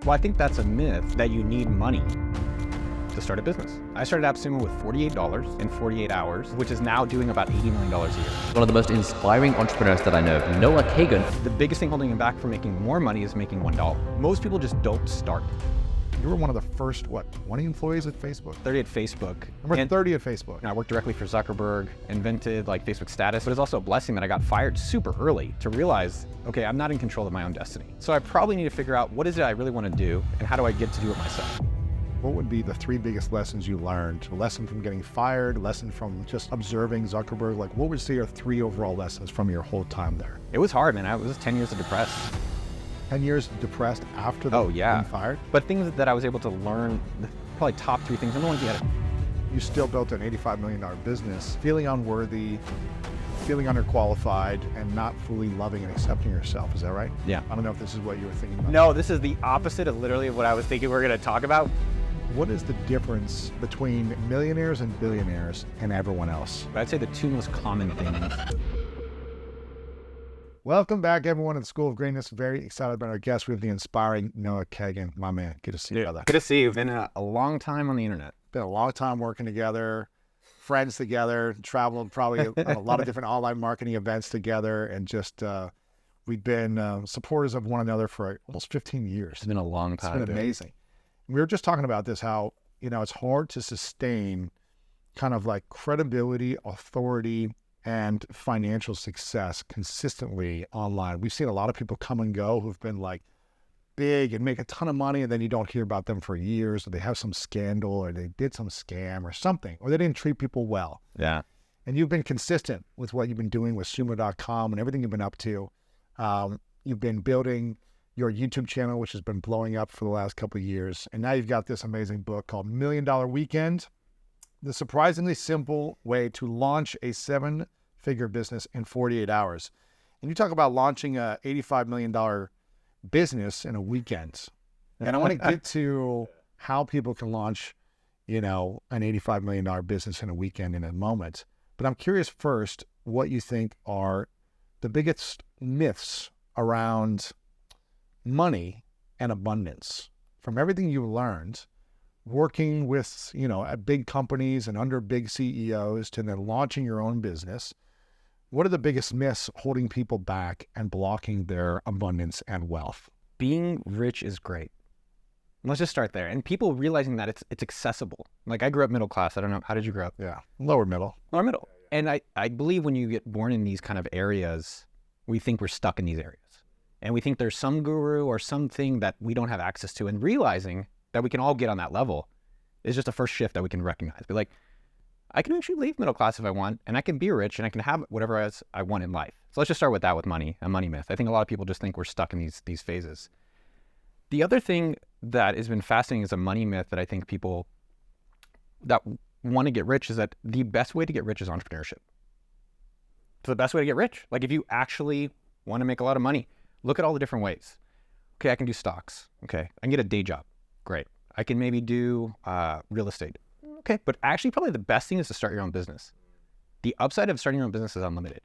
Well, I think that's a myth that you need money to start a business. I started AppSumo with $48 in 48 hours, which is now doing about $80 million a year. One of the most inspiring entrepreneurs that I know, Noah Kagan. The biggest thing holding him back from making more money is making $1. Most people just don't start. You were one of the first, 20 employees at Facebook? 30 at Facebook. Number 30 at Facebook. I worked directly for Zuckerberg, invented Facebook status, but it's also a blessing that I got fired super early to realize, okay, I'm not in control of my own destiny. So I probably need to figure out what is it I really want to do and how do I get to do it myself? What would be the 3 biggest lessons you learned? A lesson from getting fired, a lesson from just observing Zuckerberg? What would you say are 3 overall lessons from your whole time there? It was hard, man. I was 10 years of depressed. 10 years depressed after being fired? But things that I was able to learn, probably top 3 things. Number one, you still built an $85 million business, feeling unworthy, feeling underqualified, and not fully loving and accepting yourself. Is that right? Yeah. I don't know if this is what you were thinking about. No, this is the opposite of literally what I was thinking we were going to talk about. What is the difference between millionaires and billionaires and everyone else? I'd say the 2 most common things. Welcome back, everyone, to the School of Greatness. Very excited about our guest. We have the inspiring Noah Kagan. My man, good to see you, brother. Good to see you. Been a long time on the internet. Been a long time working together, friends together, traveled probably a lot of different online marketing events together, and just we've been supporters of one another for almost 15 years. It's been a long time. It's been amazing. We were just talking about this, how, it's hard to sustain kind of like credibility, authority, and financial success consistently online. We've seen a lot of people come and go who've been like big and make a ton of money, and then you don't hear about them for years, or they have some scandal, or they did some scam or something, or they didn't treat people well. Yeah. And you've been consistent with what you've been doing with sumo.com and everything you've been up to. You've been building your YouTube channel, which has been blowing up for the last couple of years. And now you've got this amazing book called $1 Million Weekend, the surprisingly simple way to launch a 7-figure business in 48 hours. And you talk about launching a $85 million business in a weekend. And I want to get to how people can launch, an $85 million business in a weekend in a moment. But I'm curious first what you think are the biggest myths around money and abundance. From everything you learned, working with, at big companies and under big CEOs, to then launching your own business, what are the biggest myths holding people back and blocking their abundance and wealth? Being rich is great. Let's just start there. And people realizing that it's accessible. Like, I grew up middle class. I don't know. How did you grow up? Yeah. Lower middle. Lower middle. And I believe when you get born in these kind of areas, we think we're stuck in these areas. And we think there's some guru or something that we don't have access to. And realizing that we can all get on that level is just a first shift that we can recognize. Be like, I can actually leave middle class if I want, and I can be rich, and I can have whatever else I want in life. So let's just start with that, with money, a money myth. I think a lot of people just think we're stuck in these phases. The other thing that has been fascinating is a money myth that I think people that want to get rich is that the best way to get rich is entrepreneurship. So the best way to get rich, like if you actually want to make a lot of money, look at all the different ways. Okay, I can do stocks. Okay, I can get a day job. Great. I can maybe do real estate. Okay, but actually probably the best thing is to start your own business. The upside of starting your own business is unlimited.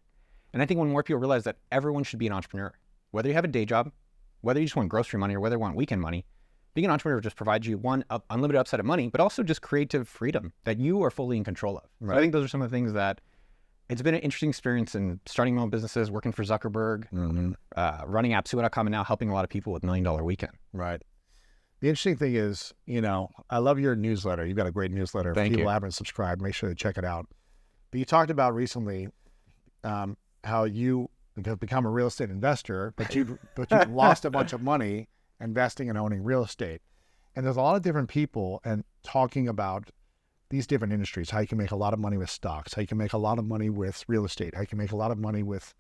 And I think when more people realize that everyone should be an entrepreneur, whether you have a day job, whether you just want grocery money, or whether you want weekend money, being an entrepreneur just provides you unlimited upside of money, but also just creative freedom that you are fully in control of. Right. So I think those are some of the things that it's been an interesting experience in starting my own businesses, working for Zuckerberg, running AppSumo.com, and now helping a lot of people with $1 Million Weekend. Right. The interesting thing is, I love your newsletter. You've got a great newsletter. Thank if people you. haven't subscribed, make sure to check it out. But you talked about recently how you have become a real estate investor, but you've lost a bunch of money investing and owning real estate. And there's a lot of different people and talking about these different industries, how you can make a lot of money with stocks, how you can make a lot of money with real estate, how you can make a lot of money with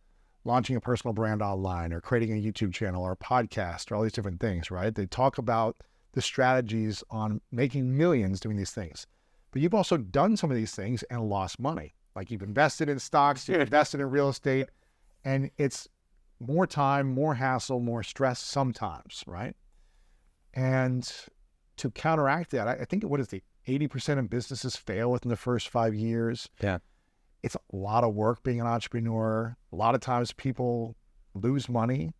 launching a personal brand online or creating a YouTube channel or a podcast or all these different things, right? They talk about the strategies on making millions doing these things. But you've also done some of these things and lost money. Like you've invested in stocks, you've invested in real estate, and it's more time, more hassle, more stress sometimes, right? And to counteract that, I think, what is the 80% of businesses fail within the first 5 years. Yeah. It's a lot of work being an entrepreneur. A lot of times people lose money.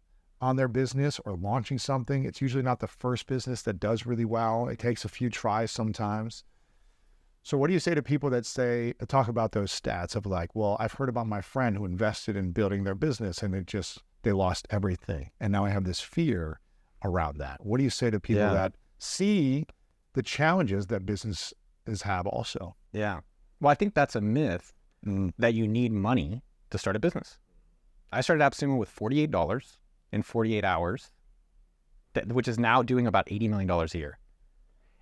on their business or launching something, it's usually not the first business that does really well. It takes a few tries sometimes. So what do you say to people that talk about those stats of like, well, I've heard about my friend who invested in building their business and they lost everything. And now I have this fear around that. What do you say to people that see the challenges that businesses have also? Yeah. Well, I think that's a myth that you need money to start a business. I started AppSumo with $48 in 48 hours, which is now doing about $80 million a year.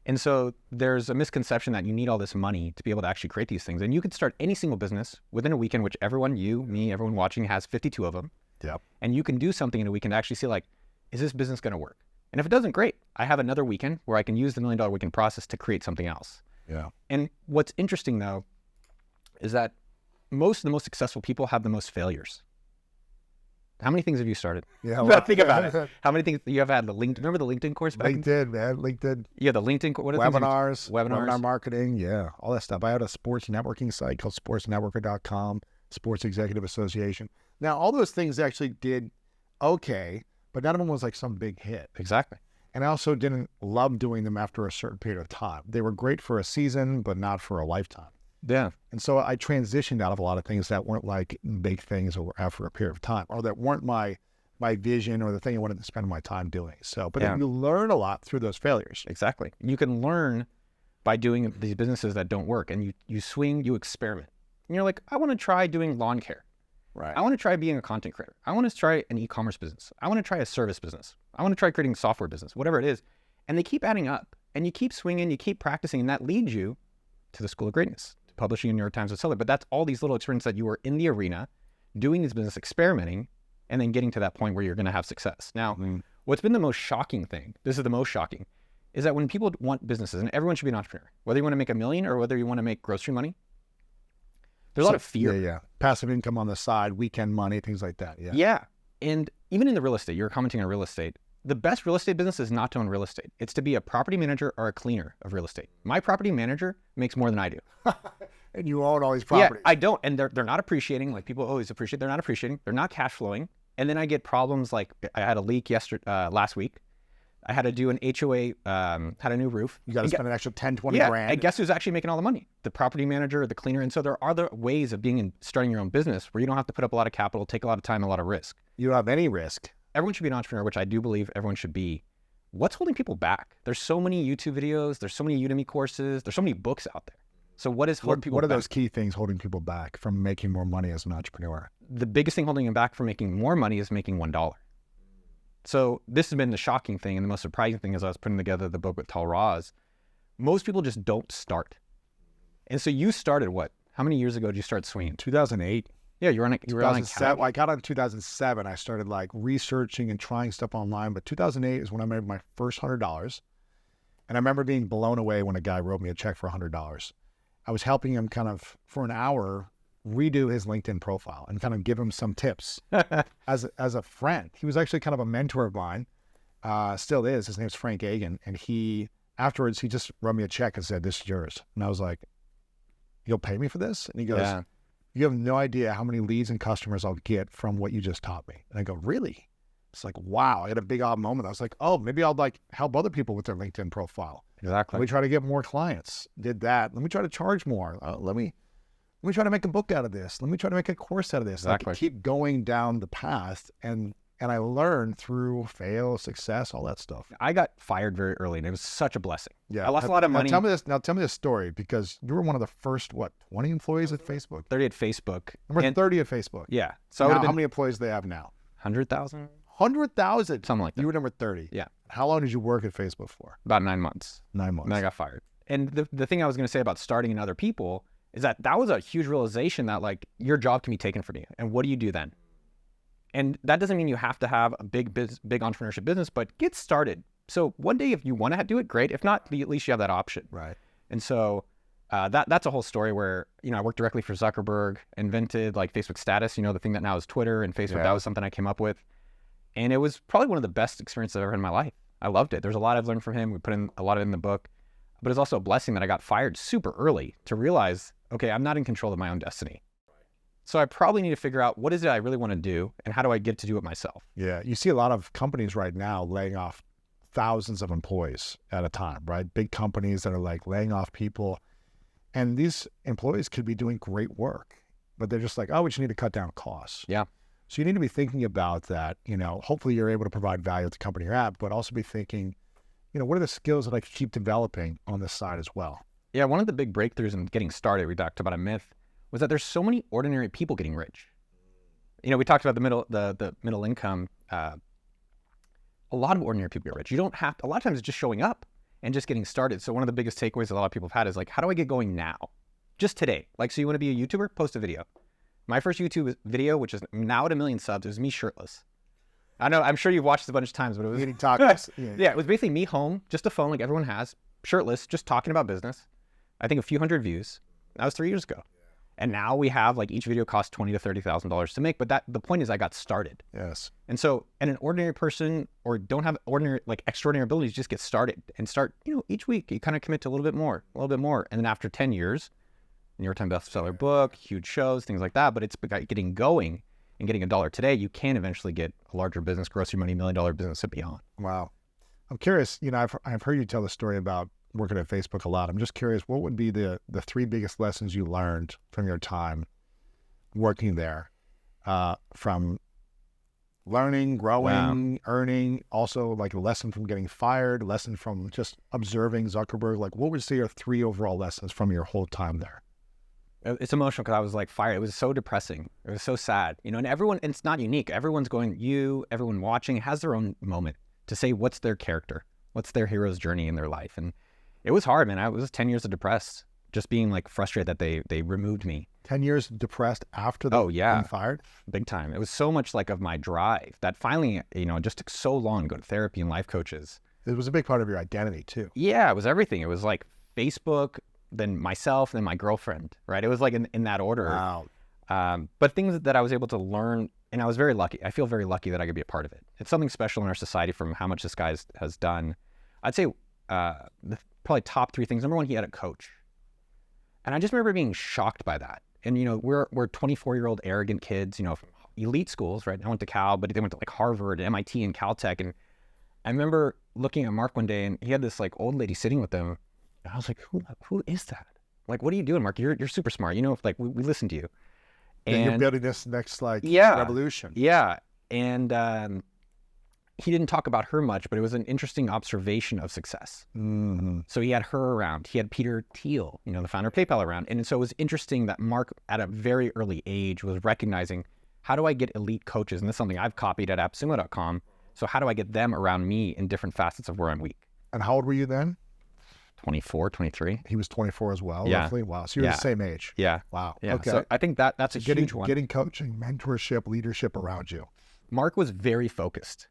And so there's a misconception that you need all this money to be able to actually create these things. And you could start any single business within a weekend, which everyone, you, me, everyone watching has 52 of them. Yep. And you can do something in a weekend to actually see like, is this business going to work? And if it doesn't, great. I have another weekend where I can use the $1 million weekend process to create something else. Yeah. And what's interesting though, is that most of the most successful people have the most failures. How many things have you started? Yeah. Well, think about it. How many things you have had? Remember the LinkedIn course? LinkedIn, man. LinkedIn. Yeah, the LinkedIn. What are webinars, webinar marketing. Yeah, all that stuff. I had a sports networking site called sportsnetworker.com, Sports Executive Association. Now, all those things actually did okay, but none of them was like some big hit. Exactly. And I also didn't love doing them after a certain period of time. They were great for a season, but not for a lifetime. Yeah. And so I transitioned out of a lot of things that weren't like big things or after a period of time, or that weren't my vision or the thing I wanted to spend my time doing. So, but you learn a lot through those failures. Exactly. You can learn by doing these businesses that don't work, and you swing, you experiment. And you're like, I want to try doing lawn care. Right. I want to try being a content creator. I want to try an e-commerce business. I want to try a service business. I want to try creating a software business, whatever it is. And they keep adding up, and you keep swinging, you keep practicing, and that leads you to the School of Greatness, to publishing in New York Times bestseller. But that's all these little experiences that you were in the arena, doing these business, experimenting, and then getting to that point where you're going to have success. Now, what's been the most shocking thing, this is the most shocking, is that when people want businesses, and everyone should be an entrepreneur, whether you want to make $1 million or whether you want to make grocery money, there's a lot of fear. Yeah. Passive income on the side, weekend money, things like that. Yeah. Yeah. And even in the real estate, you're commenting on real estate. The best real estate business is not to own real estate. It's to be a property manager or a cleaner of real estate. My property manager makes more than I do. And you own all these properties. Yeah, I don't. And they're not appreciating. Like people always appreciate. They're not appreciating. They're not cash flowing. And then I get problems like I had a leak last week. I had to do an HOA, had a new roof. You got to spend an extra 10, 20 yeah, grand. And guess who's actually making all the money? The property manager or the cleaner. And so there are other ways of starting your own business where you don't have to put up a lot of capital, take a lot of time, a lot of risk. You don't have any risk. Everyone should be an entrepreneur, which I do believe everyone should be. What's holding people back? There's so many YouTube videos. There's so many Udemy courses. There's so many books out there. So what is holding people back? What are those key things holding people back from making more money as an entrepreneur? The biggest thing holding them back from making more money is making $1. So this has been the shocking thing and the most surprising thing as I was putting together the book with Tal Raz. Most people just don't start. And so you started what? How many years ago did you start swinging? 2008. Yeah, you were on Academy. I got on 2007. I started like researching and trying stuff online, but 2008 is when I made my first $100. And I remember being blown away when a guy wrote me a check for $100. I was helping him kind of for an hour redo his LinkedIn profile and kind of give him some tips as a friend. He was actually kind of a mentor of mine, still is. His name's Frank Kagan. And afterwards, he just wrote me a check and said, "This is yours." And I was like, "You'll pay me for this?" And he goes, Yeah. "You have no idea how many leads and customers I'll get from what you just taught me." And I go, "Really?" It's like, wow, I had a big aha moment. I was like, oh, maybe I'll like help other people with their LinkedIn profile. Exactly. Let me try to get more clients. Did that. Let me try to charge more. Let me try to make a book out of this. Let me try to make a course out of this. Exactly. Like, keep going down the path. And I learned through fail, success, all that stuff. I got fired very early and it was such a blessing. Yeah. I lost a lot of money. Now tell me this story, because you were one of the first, 20 employees at Facebook? 30 at Facebook. Number 30 at Facebook. Yeah. So Now, how many employees do they have now? 100,000? 100,000. Something like that. You were number 30. Yeah. How long did you work at Facebook for? About 9 months. 9 months. And then I got fired. And the thing I was going to say about starting in other people is that was a huge realization that like your job can be taken from you. And what do you do then? And that doesn't mean you have to have a big entrepreneurship business, but get started. So one day if you want to do it, great. If not, at least you have that option. Right. And so that's a whole story where, I worked directly for Zuckerberg, invented like Facebook status, the thing that now is Twitter and Facebook. Yeah. That was something I came up with. And it was probably one of the best experiences I've ever had in my life. I loved it. There's a lot I've learned from him. We put in a lot of it in the book, but it's also a blessing that I got fired super early to realize, okay, I'm not in control of my own destiny. So I probably need to figure out what is it I really want to do and how do I get to do it myself? Yeah. You see a lot of companies right now laying off thousands of employees at a time, right? Big companies that are like laying off people. And these employees could be doing great work, but they're just like, oh, we just need to cut down costs. Yeah. So you need to be thinking about that. Hopefully you're able to provide value to the company you're at, but also be thinking, what are the skills that I can keep developing on this side as well? Yeah. One of the big breakthroughs in getting started, we talked about a myth, was that there's so many ordinary people getting rich. We talked about the middle income. A lot of ordinary people get rich. You don't have to, a lot of times it's just showing up and just getting started. So one of the biggest takeaways a lot of people have had is like, how do I get going now? Just today. Like, so you want to be a YouTuber? Post a video. My first YouTube video, which is now at 1 million subs, it was me shirtless. I know, I'm sure you've watched it a bunch of times, but it was... Eating tacos. Yeah, it was basically me home, just a phone like everyone has, shirtless, just talking about business. I think a few hundred views. That was 3 years ago. And now we have, like, each video costs $20,000 to $30,000 to make, but the point is I got started. Yes. And so, and an ordinary person or don't have ordinary, like extraordinary abilities, just get started and start, each week you kind of commit to a little bit more. And then after 10 years, New York Times bestseller book, huge shows, things like that, but it's getting going and getting $1 today, you can eventually get a larger business, gross your money, $1 million business and beyond. Wow. I'm curious, I've heard you tell the story about working at Facebook a lot. I'm just curious, what would be the 3 biggest lessons you learned from your time working there, from learning, growing, earning, also like a lesson from getting fired, lesson from just observing Zuckerberg? Like, what would you say are 3 overall lessons from your whole time there? It's emotional because I was like fired. It was so depressing. It was so sad, and everyone, and it's not unique. Everyone's everyone watching has their own moment to say what's their character, what's their hero's journey in their life. And it was hard, man. It was 10 years of depressed, just being like frustrated that they removed me. 10 years depressed after being fired? Big time. It was so much like of my drive that finally, it just took so long to go to therapy and life coaches. It was a big part of your identity too. Yeah, it was everything. It was like Facebook, then myself, then my girlfriend, right? It was like in that order. Wow. But things that I was able to learn, and I was very lucky. I feel very lucky that I could be a part of it. It's something special in our society from how much this guy has done. I'd say the probably top 3 things. Number 1, he had a coach. And I just remember being shocked by that. And, we're 24-year-old arrogant kids, from elite schools, right? I went to Cal, but they went to like Harvard, MIT, and Caltech. And I remember looking at Mark one day, and he had this like old lady sitting with him. And I was like, who is that? Like, what are you doing, Mark? You're super smart. Like we listen to you. And you're building this next revolution. Yeah. And he didn't talk about her much, but it was an interesting observation of success. Mm-hmm. So he had her around. He had Peter Thiel, the founder of PayPal, around. And so it was interesting that Mark, at a very early age, was recognizing, how do I get elite coaches? And this is something I've copied at appsumo.com. So how do I get them around me in different facets of where I'm weak? And how old were you then? 24, 23. He was 24 as well, Yeah. roughly? Wow. So you're the same age. Yeah. Wow. Yeah. Okay. So I think that's a huge one. Getting coaching, mentorship, leadership around you. Mark was very focused.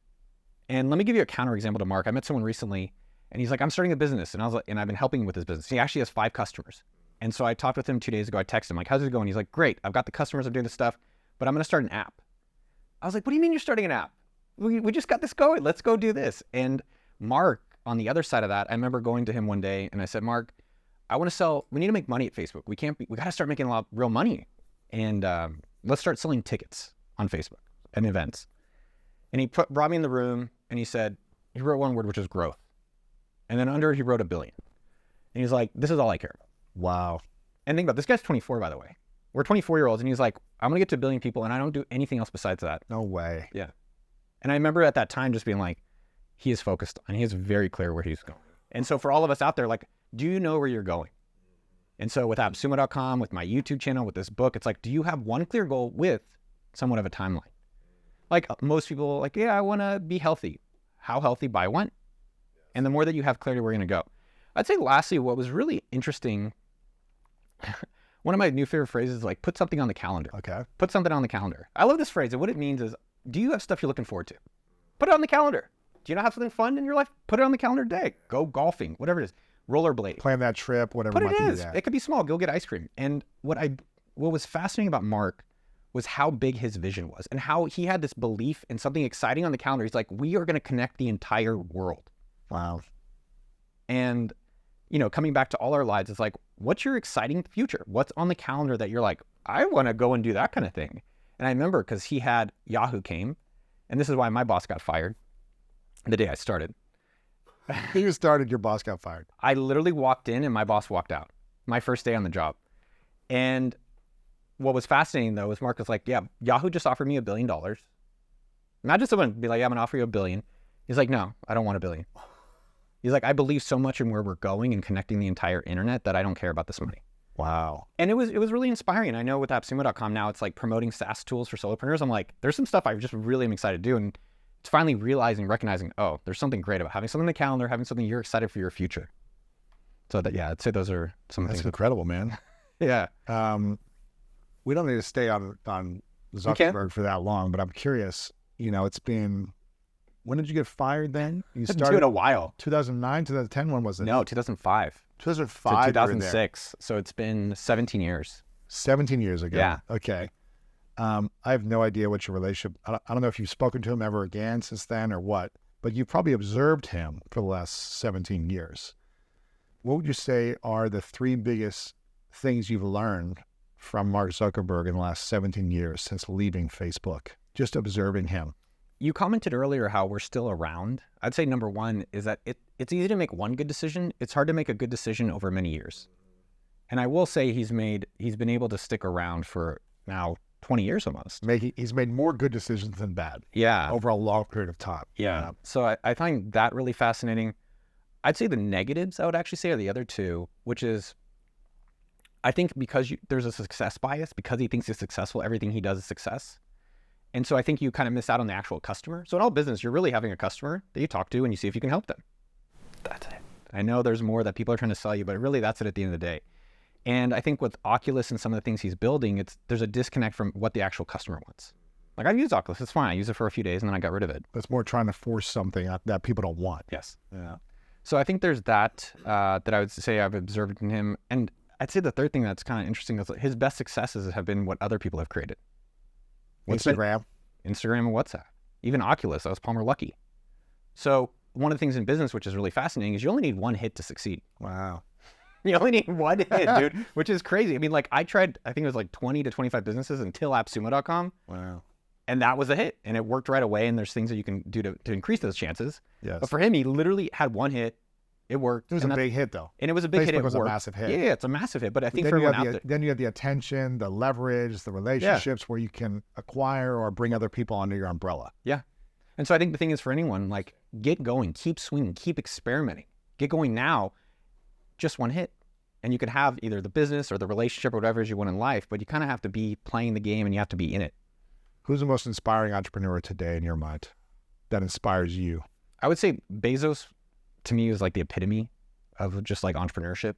And let me give you a counterexample to Mark. I met someone recently, and he's like, I'm starting a business. And I was like, and I've been helping him with his business. He actually has 5 customers. And so I talked with him 2 days ago. I texted him, like, how's it going? He's like, great. I've got the customers. I'm doing this stuff, but I'm going to start an app. I was like, what do you mean you're starting an app? We just got this going. Let's go do this. And Mark, on the other side of that, I remember going to him one day and I said, Mark, we need to make money at Facebook. We got to start making a lot of real money. And let's start selling tickets on Facebook and events. And he brought me in the room and he wrote one word, which is growth. And then under it, he wrote 1 billion. And he's like, this is all I care about. Wow. And think about it, this guy's 24, by the way. We're 24-year-olds. And he's like, I'm going to get to 1 billion people and I don't do anything else besides that. No way. Yeah. And I remember at that time just being like, he is focused and he is very clear where he's going. And so for all of us out there, like, do you know where you're going? And so with appsumo.com, with my YouTube channel, with this book, it's like, do you have one clear goal with somewhat of a timeline? Like most people, like, yeah, I want to be healthy. How healthy? By when? And the more that you have clarity where you're going to go. I'd say lastly, what was really interesting, one of my new favorite phrases is like, put something on the calendar. Okay. Put something on the calendar. I love this phrase. And what it means is, do you have stuff you're looking forward to? Put it on the calendar. Do you not have something fun in your life? Put it on the calendar today. Go golfing, whatever it is. Rollerblade. Plan that trip, whatever But might it be is. that. It could be small. Go get ice cream. And what was fascinating about Mark was how big his vision was and how he had this belief in something exciting on the calendar. He's like, we are going to connect the entire world. Wow. And, coming back to all our lives, it's like, what's your exciting future? What's on the calendar that you're like, I want to go and do that kind of thing. And I remember because he had Yahoo came, and this is why my boss got fired the day I started. You started, your boss got fired. I literally walked in and my boss walked out. My first day on the job. And what was fascinating though was Mark was like, yeah, Yahoo just offered me $1 billion. Not just someone be like, yeah, I'm gonna offer you $1 billion. He's like, no, I don't want $1 billion. He's like, I believe so much in where we're going and connecting the entire internet that I don't care about this money. Wow. And it was really inspiring. I know with AppSumo.com now, it's like promoting SaaS tools for solopreneurs. I'm like, there's some stuff I just really am excited to do. And it's finally recognizing, oh, there's something great about having something in the calendar, having something you're excited for your future. So that, yeah, I'd say those are some That's things. incredible, man. Yeah. We don't need to stay on Zuckerberg for that long, but I'm curious, it's been, when did you get fired then? You It's been a while. 2009, 2010, when was it? No, 2005. 2005 to 2006. So it's been 17 years. 17 years ago. Yeah. Okay. I have no idea what your relationship, I don't know if you've spoken to him ever again since then or what, but you probably observed him for the last 17 years. What would you say are the 3 biggest things you've learned from Mark Zuckerberg in the last 17 years since leaving Facebook, just observing him? You commented earlier how we're still around. I'd say number one is that it's easy to make one good decision. It's hard to make a good decision over many years. And I will say he's been able to stick around for now 20 years almost. He's made more good decisions than bad. Yeah. Over a long period of time. Yeah. So I find that really fascinating. I'd say the negatives I would actually say are the other two, which is I think because there's a success bias, because he thinks he's successful, everything he does is success. And so I think you kind of miss out on the actual customer. So in all business, you're really having a customer that you talk to and you see if you can help them. That's it. I know there's more that people are trying to sell you, but really that's it at the end of the day. And I think with Oculus and some of the things he's building, there's a disconnect from what the actual custoer wants. Like I've used Oculus, it's fine. I used it for a few days and then I got rid of it. It's more trying to force something that people don't want. Yes. Yeah. So I think there's that I would say I've observed in him. And I'd say the third thing that's kind of interesting is his best successes have been what other people have created. Instagram and WhatsApp. Even Oculus, that was Palmer Luckey. So one of the things in business, which is really fascinating, is you only need one hit to succeed. Wow. You only need one hit, dude, which is crazy. I mean, like I tried, I think it was like 20 to 25 businesses until AppSumo.com. Wow. And that was a hit. And it worked right away. And there's things that you can do to increase those chances. Yes. But for him, he literally had one hit. It worked. It was a big hit, though. And it was a big hit. Facebook It was worked. a massive hit. Yeah, it's a massive hit. But I think then for everyone out there, then you have the attention, the leverage, the relationships where you can acquire or bring other people under your umbrella. Yeah. And so I think the thing is for anyone, like get going, keep swinging, keep experimenting, get going now, just one hit. And you could have either the business or the relationship or whatever it is you want in life, but you kind of have to be playing the game and you have to be in it. Who's the most inspiring entrepreneur today in your mind that inspires you? I would say Bezos to me is like the epitome of just like entrepreneurship.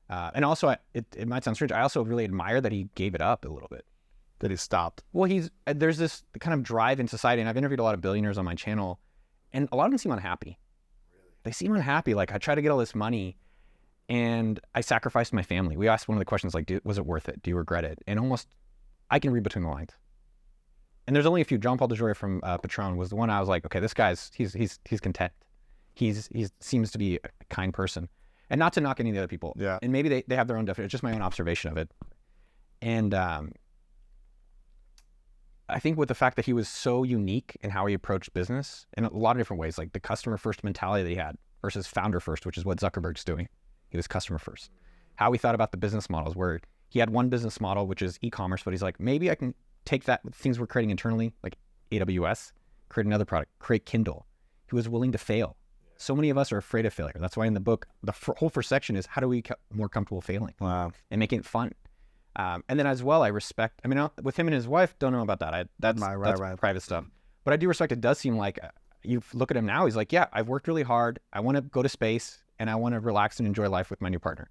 And also it might sound strange. I also really admire that he gave it up a little bit. That he stopped. Well, there's this kind of drive in society, and I've interviewed a lot of billionaires on my channel, and a lot of them seem unhappy. Really? They seem unhappy. Like I try to get all this money and I sacrificed my family. We asked one of the questions like, was it worth it? Do you regret it? And almost, I can read between the lines. And there's only a few. John Paul DeJoy from Patron was the one I was like, okay, this guy's, he's content. He seems to be a kind person. And not to knock any of the other people. Yeah. And maybe they have their own definition. It's just my own observation of it. And I think with the fact that he was so unique in how he approached business in a lot of different ways, like the customer first mentality that he had versus founder first, which is what Zuckerberg's doing. He was customer first. How he thought about the business models, where he had one business model, which is e-commerce, but he's like, maybe I can take that with things we're creating internally, like AWS, create another product, create Kindle. He was willing to fail. So many of us are afraid of failure. That's why in the book, the whole first section is how do we get more comfortable failing? Wow. And making it fun. And then as well, I respect, I mean, with him and his wife, don't know about that. That's private stuff. But I do respect, it does seem like, you look at him now, he's like, yeah, I've worked really hard. I want to go to space and I want to relax and enjoy life with my new partner.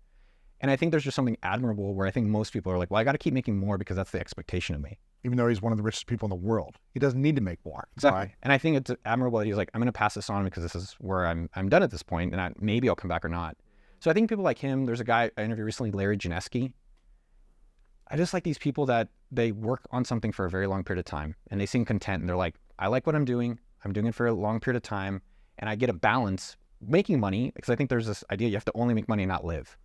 And I think there's just something admirable where I think most people are like, well, I got to keep making more because that's the expectation of me. Even though he's one of the richest people in the world, he doesn't need to make more. Exactly. Right? And I think it's admirable that he's like, I'm going to pass this on because this is where I'm done at this point, and maybe I'll come back or not. So I think people like him, there's a guy I interviewed recently, Larry Janeski. I just like these people that they work on something for a very long period of time and they seem content and they're like, I like what I'm doing it for a long period of time, and I get a balance making money, because I think there's this idea you have to only make money and not live.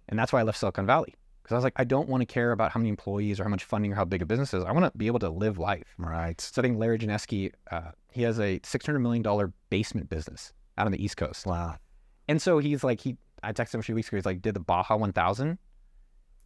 And that's why I left Silicon Valley. Because I was like, I don't want to care about how many employees or how much funding or how big a business is. I want to be able to live life. Right. So I think Larry Janeski, he has a $600 million basement business out on the East Coast. Wow. And so he's like, I texted him a few weeks ago, he's like, did the Baja 1000.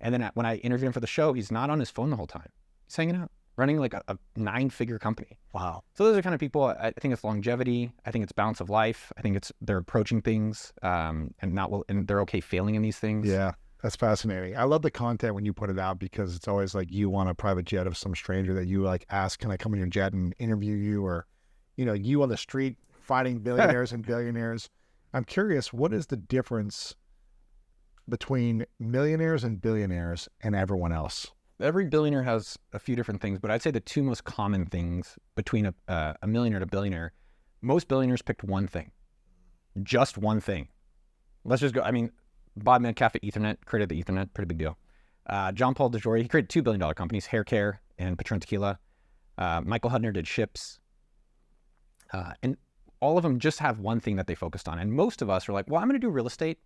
And then when I interviewed him for the show, he's not on his phone the whole time. He's hanging out, running like a 9-figure company. Wow. So those are kind of people, I think it's longevity. I think it's balance of life. I think they're approaching things and they're okay failing in these things. Yeah. That's fascinating. I love the content when you put it out because it's always like you want a private jet of some stranger that you like ask, can I come in your jet and interview you? Or, you on the street fighting billionaires and billionaires. I'm curious, what is the difference between millionaires and billionaires and everyone else? Every billionaire has a few different things, but I'd say the two most common things between a millionaire and a billionaire, most billionaires picked one thing, just one thing. Let's just go. I mean, Bob Metcalfe at Ethernet created the Ethernet, pretty big deal. John Paul DeJoria, he created $2 billion companies, hair care and Patron Tequila. Michael Hudner did ships. And all of them just have one thing that they focused on. And most of us are like, well, I'm going to do real estate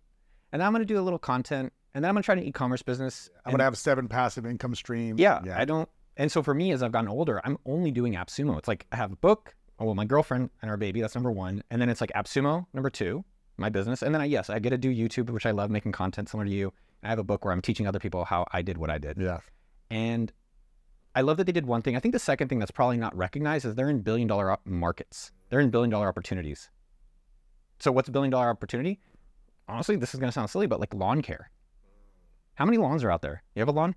and then I'm going to do a little content and then I'm going to try an e-commerce business. I'm going to have 7 passive income streams. Yeah, I don't. And so for me, as I've gotten older, I'm only doing AppSumo. It's like I have a book, my girlfriend and our baby, that's number 1. And then it's like AppSumo, number 2. My business. And then I get to do YouTube, which I love, making content similar to you. And I have a book where I'm teaching other people how I did what I did. Yeah. And I love that they did one thing. I think the second thing that's probably not recognized is they're in $1 billion markets. They're in $1 billion opportunities. So what's a $1 billion opportunity? Honestly, this is going to sound silly, but like lawn care. How many lawns are out there? You have a lawn?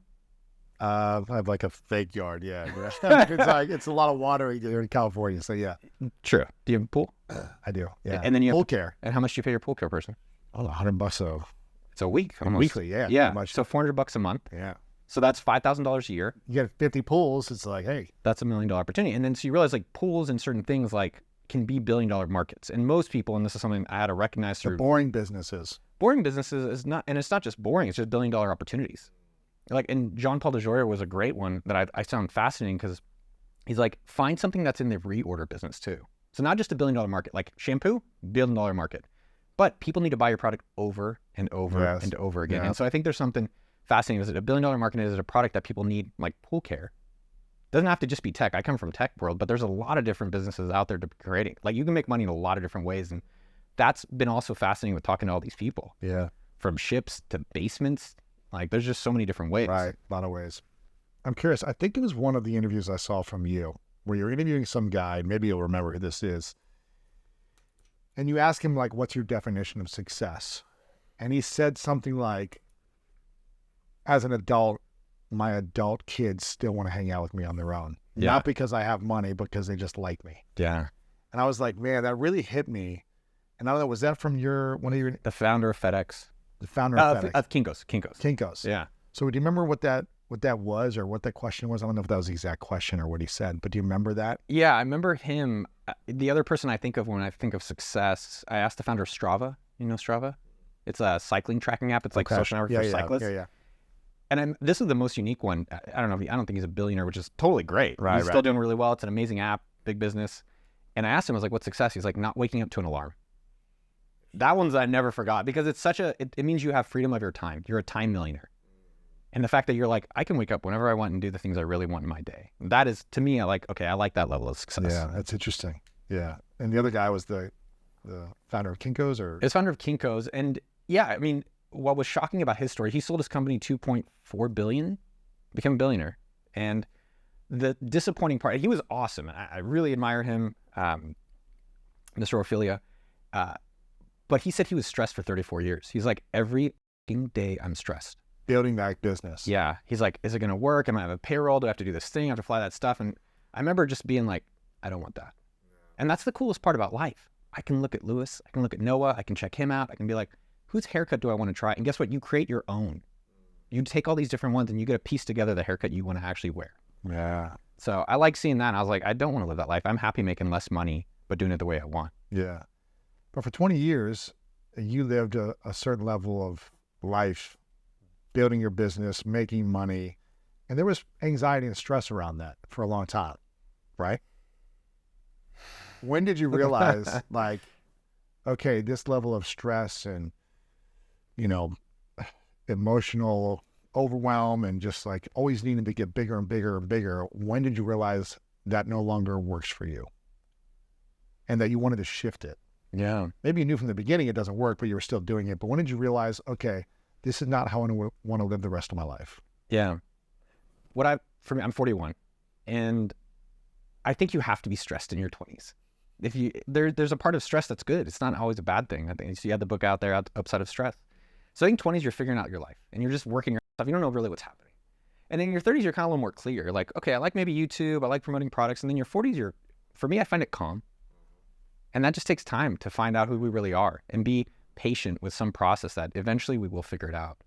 I have like a fake yard. Yeah. it's a lot of water here in California. So yeah. True. Do you have a pool? I do. Yeah. And then you have pool care. And how much do you pay your pool care person? Oh, $100 It's a week. Almost. Weekly. Yeah. Yeah. Much. So $400 a month. Yeah. So that's $5,000 a year. You get 50 pools. It's like, hey, that's $1 million opportunity. And then so you realize like pools and certain things like can be $1 billion markets. And most people, and this is something I had to recognize through boring businesses. Boring businesses is not, and it's not just boring, it's just $1 billion opportunities. Like, and John Paul DeJoria was a great one that I found fascinating because he's like, find something that's in the reorder business too. So not just $1 billion market, like shampoo, $1 billion market, but people need to buy your product over and over and over again. Yeah. And so I think there's something fascinating. Is it $1 billion market? Is it a product that people need, like pool care? Doesn't have to just be tech. I come from tech world, but there's a lot of different businesses out there to be creating. Like you can make money in a lot of different ways. And that's been also fascinating with talking to all these people. Yeah. From ships to basements. Like there's just so many different ways. Right. A lot of ways. I'm curious. I think it was one of the interviews I saw from you where you're interviewing some guy. Maybe you'll remember who this is. And you ask him like, what's your definition of success? And he said something like, as an adult, my adult kids still want to hang out with me on their own. Yeah. Not because I have money, because they just like me. Yeah. And I was like, man, that really hit me. And I don't know, was that from one of your... The founder of FedEx. The founder of FedEx. Of Kinko's. Kinko's. Yeah. So do you remember what that was or what that question was? I don't know if that was the exact question or what he said, but do you remember that? Yeah, I remember him. The other person I think of when I think of success, I asked the founder of Strava. You know Strava? It's a cycling tracking app. It's like social network for cyclists. Yeah. And this is the most unique one. I don't know. I don't think he's a billionaire, which is totally great. Right, He's still doing really well. It's an amazing app, big business. And I asked him, I was like, what's success? He's like, not waking up to an alarm. That one's I never forgot because it's such it means you have freedom of your time. You're a time millionaire. And the fact that you're like, I can wake up whenever I want and do the things I really want in my day. That is, to me, I like that level of success. Yeah, that's interesting. Yeah. And the other guy was the founder of Kinko's or? It's founder of Kinko's. And yeah, I mean, what was shocking about his story, he sold his company $2.4 billion, became a billionaire. And the disappointing part, he was awesome. I really admire him, Mr. Ophelia. But he said he was stressed for 34 years. He's like, every day I'm stressed. Building that business. Yeah. He's like, is it going to work? Am I have a payroll? Do I have to do this thing? I have to fly that stuff? And I remember just being like, I don't want that. And that's the coolest part about life. I can look at Lewis. I can look at Noah. I can check him out. I can be like, whose haircut do I want to try? And guess what? You create your own. You take all these different ones and you get to piece together the haircut you want to actually wear. Yeah. So I like seeing that. And I was like, I don't want to live that life. I'm happy making less money, but doing it the way I want. Yeah. But for 20 years, you lived a certain level of life, building your business, making money. And there was anxiety and stress around that for a long time, right? When did you realize, like, okay, this level of stress and, emotional overwhelm and just like always needing to get bigger and bigger and bigger, when did you realize that no longer works for you and that you wanted to shift it? Yeah. Maybe you knew from the beginning it doesn't work, but you were still doing it. But when did you realize, okay, this is not how I want to live the rest of my life? Yeah. For me, I'm 41, and I think you have to be stressed in your 20s. There's a part of stress that's good. It's not always a bad thing. I think you had the book out there, Upside of Stress. So I think 20s, you're figuring out your life and you're just working your stuff. You don't know really what's happening. And then in your 30s, you're kind of a little more clear. Like, okay, I like maybe YouTube. I like promoting products. And then your 40s, for me, I find it calm. And that just takes time to find out who we really are and be patient with some process that eventually we will figure it out.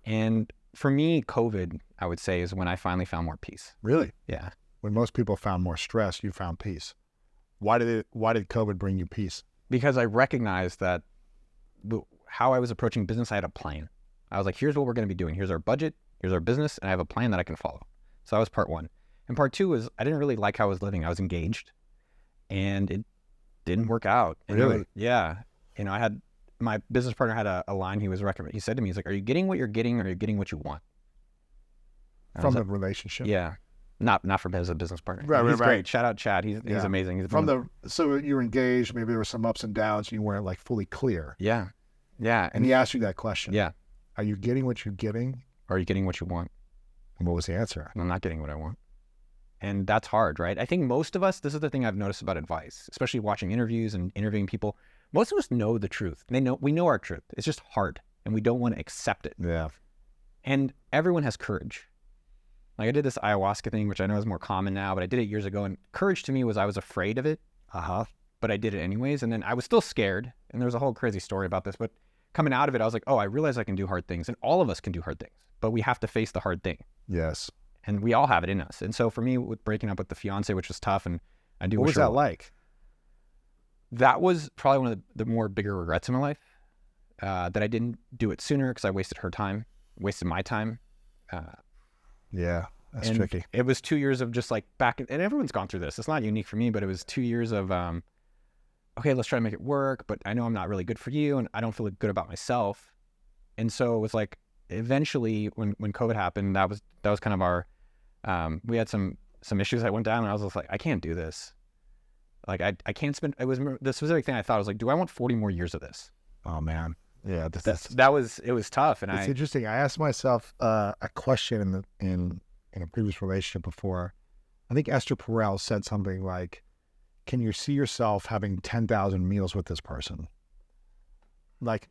And for me, COVID, I would say, is when I finally found more peace. Really? Yeah. When most people found more stress, you found peace. Why did COVID bring you peace? Because I recognized that how I was approaching business, I had a plan. I was like, here's what we're going to be doing. Here's our budget. Here's our business. And I have a plan that I can follow. So that was part one. And part two was I didn't really like how I was living. I was engaged and it didn't work out. And Really? Yeah. You know, my business partner had a line he said to me, he's like, are you getting what you're getting or are you getting what you want? From the relationship? Yeah. Not from him as a business partner. Right, He's right. great. Shout out Chad. He's amazing. So you were engaged, maybe there were some ups and downs, and you weren't like fully clear. Yeah. Yeah. And he asked you that question. Yeah. Are you getting what you're getting? Or are you getting what you want? And what was the answer? I'm not getting what I want. And that's hard, right? I think most of us, this is the thing I've noticed about advice, especially watching interviews and interviewing people. Most of us know the truth. We know our truth. It's just hard and we don't want to accept it. Yeah. And everyone has courage. Like I did this ayahuasca thing, which I know is more common now, but I did it years ago. And courage to me was I was afraid of it, but I did it anyways. And then I was still scared. And there's a whole crazy story about this, but coming out of it, I was like, oh, I realize I can do hard things. And all of us can do hard things, but we have to face the hard thing. Yes. And we all have it in us. And so for me, with breaking up with the fiance, which was tough, and I do. What was that like? That was probably one of the more bigger regrets in my life, that I didn't do it sooner because I wasted her time, wasted my time. Yeah, that's tricky. It was 2 years of just like and everyone's gone through this. It's not unique for me, but it was 2 years of, okay, let's try to make it work, but I know I'm not really good for you and I don't feel good about myself. And so it was like, eventually when COVID happened, that was kind of our, we had some issues that went down and I was just like, I can't do this. Like I can't spend, it was the specific thing I thought, I was like, do I want 40 more years of this? Oh man. Yeah. It was tough. And it's interesting. I asked myself a question in a previous relationship before. I think Esther Perel said something like, can you see yourself having 10,000 meals with this person? Like,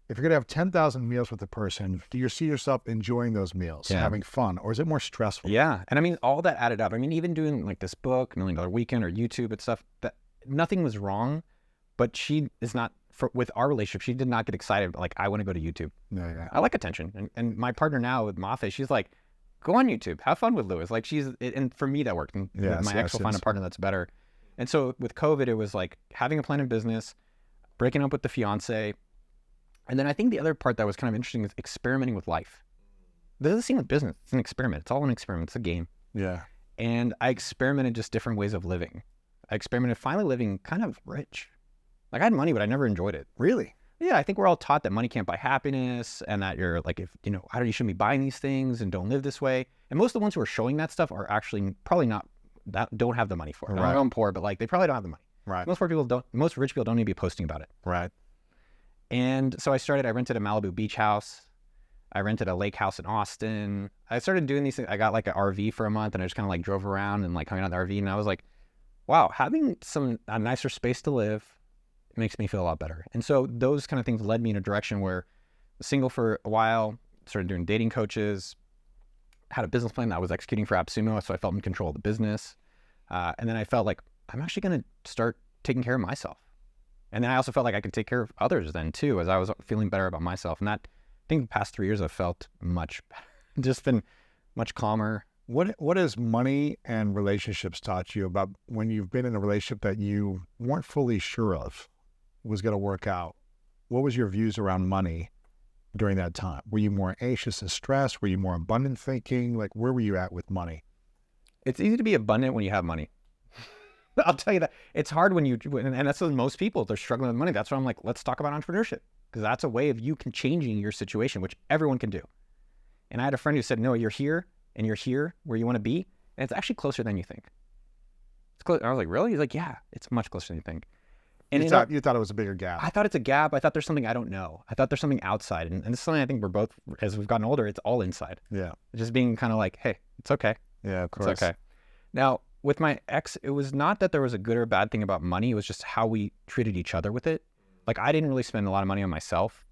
if you're going to have 10,000 meals with a person, do you see yourself enjoying those meals, having fun, or is it more stressful? Yeah. And I mean, all that added up. I mean, even doing like this book, $1 Million Weekend or YouTube and stuff, that nothing was wrong, but she is not, with our relationship, she did not get excited. Like, I want to go to YouTube. Yeah. I like attention. And my partner now with Mafe, she's like, go on YouTube, have fun with Lewis. Like and for me that worked. And with my ex will find a partner that's better. And so with COVID, it was like having a plan in business, breaking up with the fiance. And then I think the other part that was kind of interesting is experimenting with life. This is the same with business. It's an experiment. It's all an experiment. It's a game. Yeah. And I experimented just different ways of living. I experimented finally living kind of rich. Like I had money, but I never enjoyed it. Really? Yeah. I think we're all taught that money can't buy happiness and that you're like, if you know, you shouldn't be buying these things and don't live this way. And most of the ones who are showing that stuff are actually probably not, that don't have the money for it. Right. I'm poor, but like they probably don't have the money. Right. Most rich people don't need to be posting about it. Right. And so I rented a Malibu beach house. I rented a lake house in Austin. I started doing these things. I got like an RV for a month and I just kind of like drove around and like hung out in the RV. And I was like, wow, having a nicer space to live makes me feel a lot better. And so those kind of things led me in a direction where I was single for a while, started doing dating coaches, had a business plan that I was executing for AppSumo. So I felt in control of the business. And then I felt like I'm actually going to start taking care of myself. And then I also felt like I could take care of others then too, as I was feeling better about myself. And that, I think the past 3 years I've felt much better, just been much calmer. What has money and relationships taught you about when you've been in a relationship that you weren't fully sure of was going to work out? What was your views around money during that time? Were you more anxious and stressed? Were you more abundant thinking? Like, where were you at with money? It's easy to be abundant when you have money. I'll tell you that. It's hard and that's what most people, they're struggling with money. That's why I'm like, let's talk about entrepreneurship, because that's a way of you changing your situation, which everyone can do. And I had a friend who said, no, you're here and you're here where you want to be. And it's actually closer than you think. It's close. I was like, really? He's like, yeah, it's much closer than you think. And You thought it was a bigger gap. I thought it's a gap. I thought there's something I don't know. I thought there's something outside. And this is something I think we're both, as we've gotten older, it's all inside. Yeah. Just being kind of like, hey, it's okay. Yeah, of course. It's okay. Now, with my ex, it was not that there was a good or bad thing about money. It was just how we treated each other with it. Like, I didn't really spend a lot of money on myself.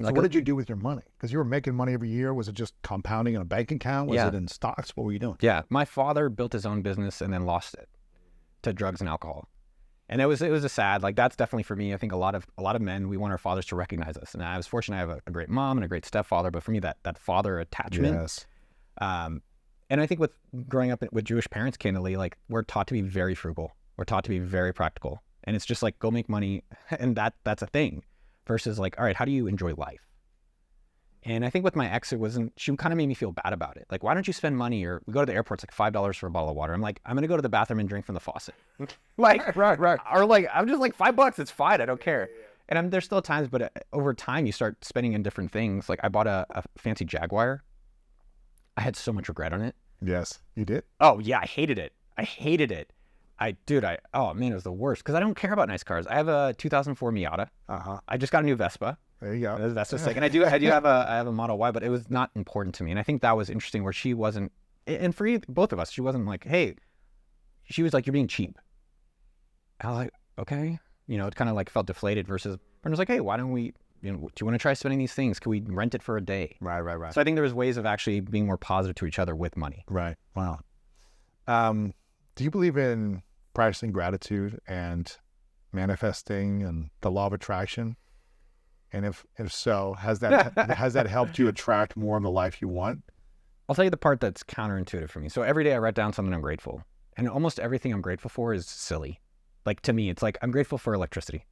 So what did you do with your money? Because you were making money every year. Was it just compounding in a bank account? Was it in stocks? What were you doing? Yeah. My father built his own business and then lost it to drugs and alcohol. And it was a sad, like, that's definitely for me. I think a lot of men, we want our fathers to recognize us. And I was fortunate I have a great mom and a great stepfather, but for me, that father attachment. Yes. And I think with growing up with Jewish parents, candidly, like, we're taught to be very frugal. We're taught to be very practical. And it's just like, go make money. And that's a thing versus like, all right, how do you enjoy life? And I think with my ex, she kind of made me feel bad about it. Like, why don't you spend money? Or we go to the airport, it's like $5 for a bottle of water. I'm like, I'm going to go to the bathroom and drink from the faucet. Like, right. Or like, I'm just like, $5, it's fine. I don't care. And there's still times, but over time you start spending in different things. Like, I bought a fancy Jaguar. I had so much regret on it. Yes, you did? Oh yeah, I hated it. Oh man, it was the worst because I don't care about nice cars. I have a 2004 Miata. I just got a new Vespa. There you go. That's just sick. And I do have a Model Y, but it was not important to me. And I think that was interesting where she wasn't, and for both of us, she wasn't like, hey, she was like, you're being cheap. I was like, okay. It kind of like felt deflated versus, and was like, hey, why don't we, do you want to try spending these things? Could we rent it for a day? Right. So I think there was ways of actually being more positive to each other with money. Right. Wow. Do you believe in practicing gratitude and manifesting and the law of attraction? And if so, has that helped you attract more of the life you want? I'll tell you the part that's counterintuitive for me. So every day I write down something I'm grateful. And almost everything I'm grateful for is silly. Like, to me, it's like, I'm grateful for electricity.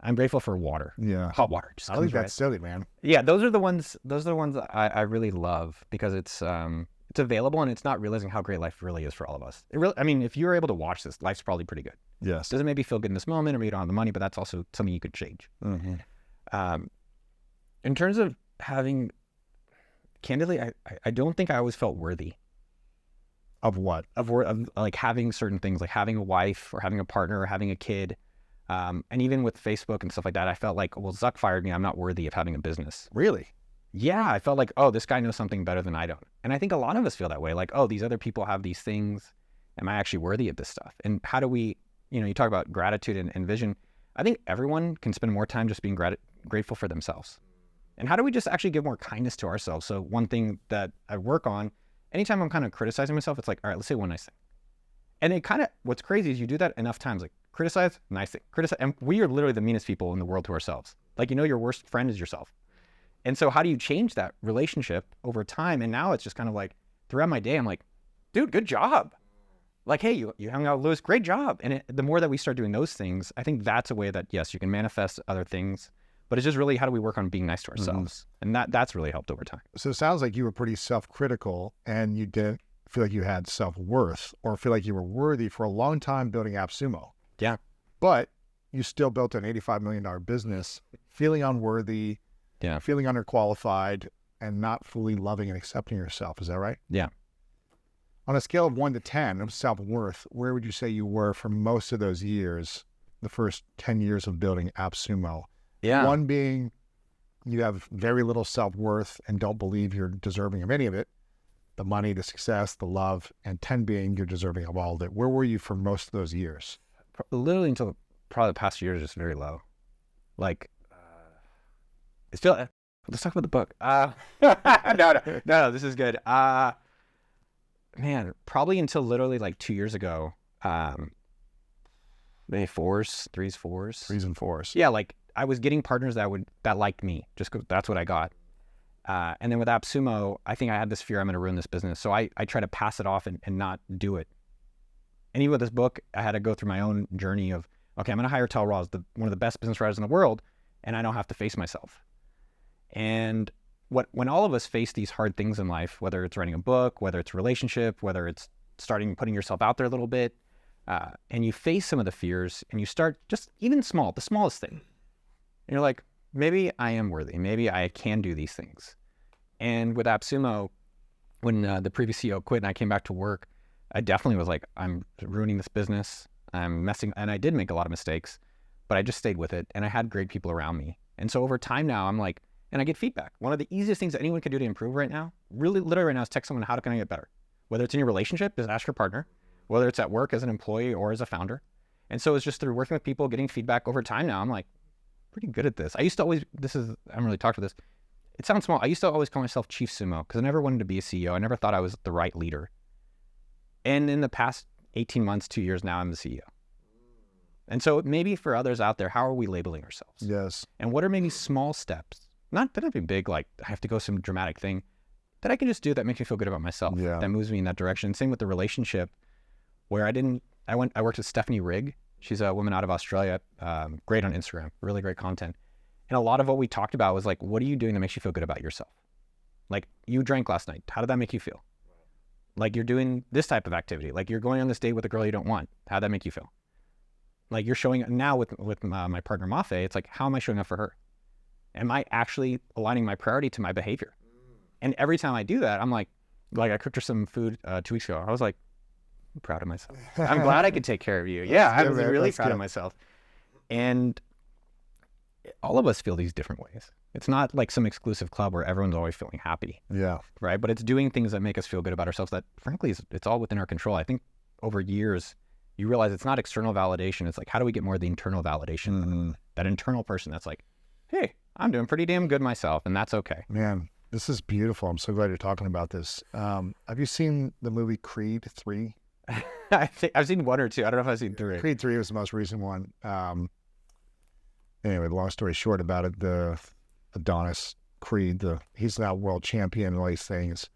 I'm grateful for water. Yeah. Hot water. I think that's silly, man. Yeah, those are the ones I really love because it's available and it's not realizing how great life really is for all of us. If you're able to watch this, life's probably pretty good. Yes. Doesn't maybe feel good in this moment or maybe you don't have the money, but that's also something you could change. Mm-hmm. In terms of having, candidly, I don't think I always felt worthy. Of what? Of like having certain things, like having a wife or having a partner or having a kid. And even with Facebook and stuff like that, I felt like, well, Zuck fired me. I'm not worthy of having a business. Really? Yeah. I felt like, oh, this guy knows something better than I don't. And I think a lot of us feel that way. Like, oh, these other people have these things. Am I actually worthy of this stuff? And how do we, you talk about gratitude and vision. I think everyone can spend more time just being grateful for themselves. And how do we just actually give more kindness to ourselves? So one thing that I work on, anytime I'm kind of criticizing myself, it's like, all right, let's say one nice thing. And it kind of, what's crazy is you do that enough times, like criticize, nice thing, criticize. And we are literally the meanest people in the world to ourselves. Like, your worst friend is yourself. And so how do you change that relationship over time? And now it's just kind of like throughout my day, I'm like, dude, good job. Like, hey, you hung out with Lewis, great job. And the more that we start doing those things, I think that's a way that, yes, you can manifest other things, but it's just really, how do we work on being nice to ourselves? Mm-hmm. And that's really helped over time. So it sounds like you were pretty self-critical and you didn't feel like you had self-worth or feel like you were worthy for a long time building AppSumo. Yeah. But you still built an $85 million business, feeling unworthy, feeling underqualified, and not fully loving and accepting yourself. Is that right? Yeah. On a scale of 1 to 10 of self-worth, where would you say you were for most of those years, the first 10 years of building AppSumo? Yeah. 1 being you have very little self-worth and don't believe you're deserving of any of it, the money, the success, the love, and 10 being you're deserving of all of it. Where were you for most of those years? Literally until probably the past year is just very low. Like, let's talk about the book. No, this is good. Man, probably until literally like 2 years ago, maybe 4s, 3s, 4s. 3s and 4s. Yeah, like I was getting partners that liked me just because that's what I got. And then with AppSumo, I think I had this fear I'm going to ruin this business. So I try to pass it off and not do it. And even with this book, I had to go through my own journey of, okay, I'm going to hire Tal Ross, one of the best business writers in the world, and I don't have to face myself. And when all of us face these hard things in life, whether it's writing a book, whether it's a relationship, whether it's putting yourself out there a little bit, and you face some of the fears and you start just even small, the smallest thing. And you're like, maybe I am worthy. Maybe I can do these things. And with AppSumo, when the previous CEO quit and I came back to work, I definitely was like, I'm ruining this business. I'm messing, and I did make a lot of mistakes, but I just stayed with it. And I had great people around me. And so over time now, I'm like, and I get feedback. One of the easiest things that anyone can do to improve right now, really literally right now, is text someone, how can I get better? Whether it's in your relationship, just ask your partner. Whether it's at work as an employee or as a founder. And so it's just through working with people, getting feedback over time now, I'm like, pretty good at this. I used to always, I haven't really talked about this. It sounds small. I used to always call myself Chief Sumo because I never wanted to be a CEO. I never thought I was the right leader. And in the past 18 months, 2 years now, I'm the CEO. And so maybe for others out there, how are we labeling ourselves? Yes. And what are maybe small steps? Not that be big, like I have to go some dramatic thing that I can just do that makes me feel good about myself. Yeah. That moves me in that direction. Same with the relationship where I worked with Stephanie Rigg. She's a woman out of Australia, great on Instagram, really great content. And a lot of what we talked about was like, what are you doing that makes you feel good about yourself? Like you drank last night. How did that make you feel? Like you're doing this type of activity. Like you're going on this date with a girl you don't want. How'd that make you feel? Like you're showing now with my partner Mafe, it's like, how am I showing up for her? Am I actually aligning my priority to my behavior? And every time I do that, I'm like I cooked her some food 2 weeks ago. I was like, I'm proud of myself. I'm glad I could take care of you. Yeah, I was really proud of myself. And all of us feel these different ways. It's not like some exclusive club where everyone's always feeling happy. Yeah. Right. But it's doing things that make us feel good about ourselves that frankly, it's all within our control. I think over years, you realize it's not external validation. It's like, how do we get more of the internal validation? Mm-hmm. That internal person that's like, hey, I'm doing pretty damn good myself. And that's okay. Man, this is beautiful. I'm so glad you're talking about this. Have you seen the movie Creed 3? I think I've seen 1 or 2. I don't know if I've seen 3. Creed 3 was the most recent one. Anyway, long story short about it, the Adonis Creed, he's now world champion and all these things,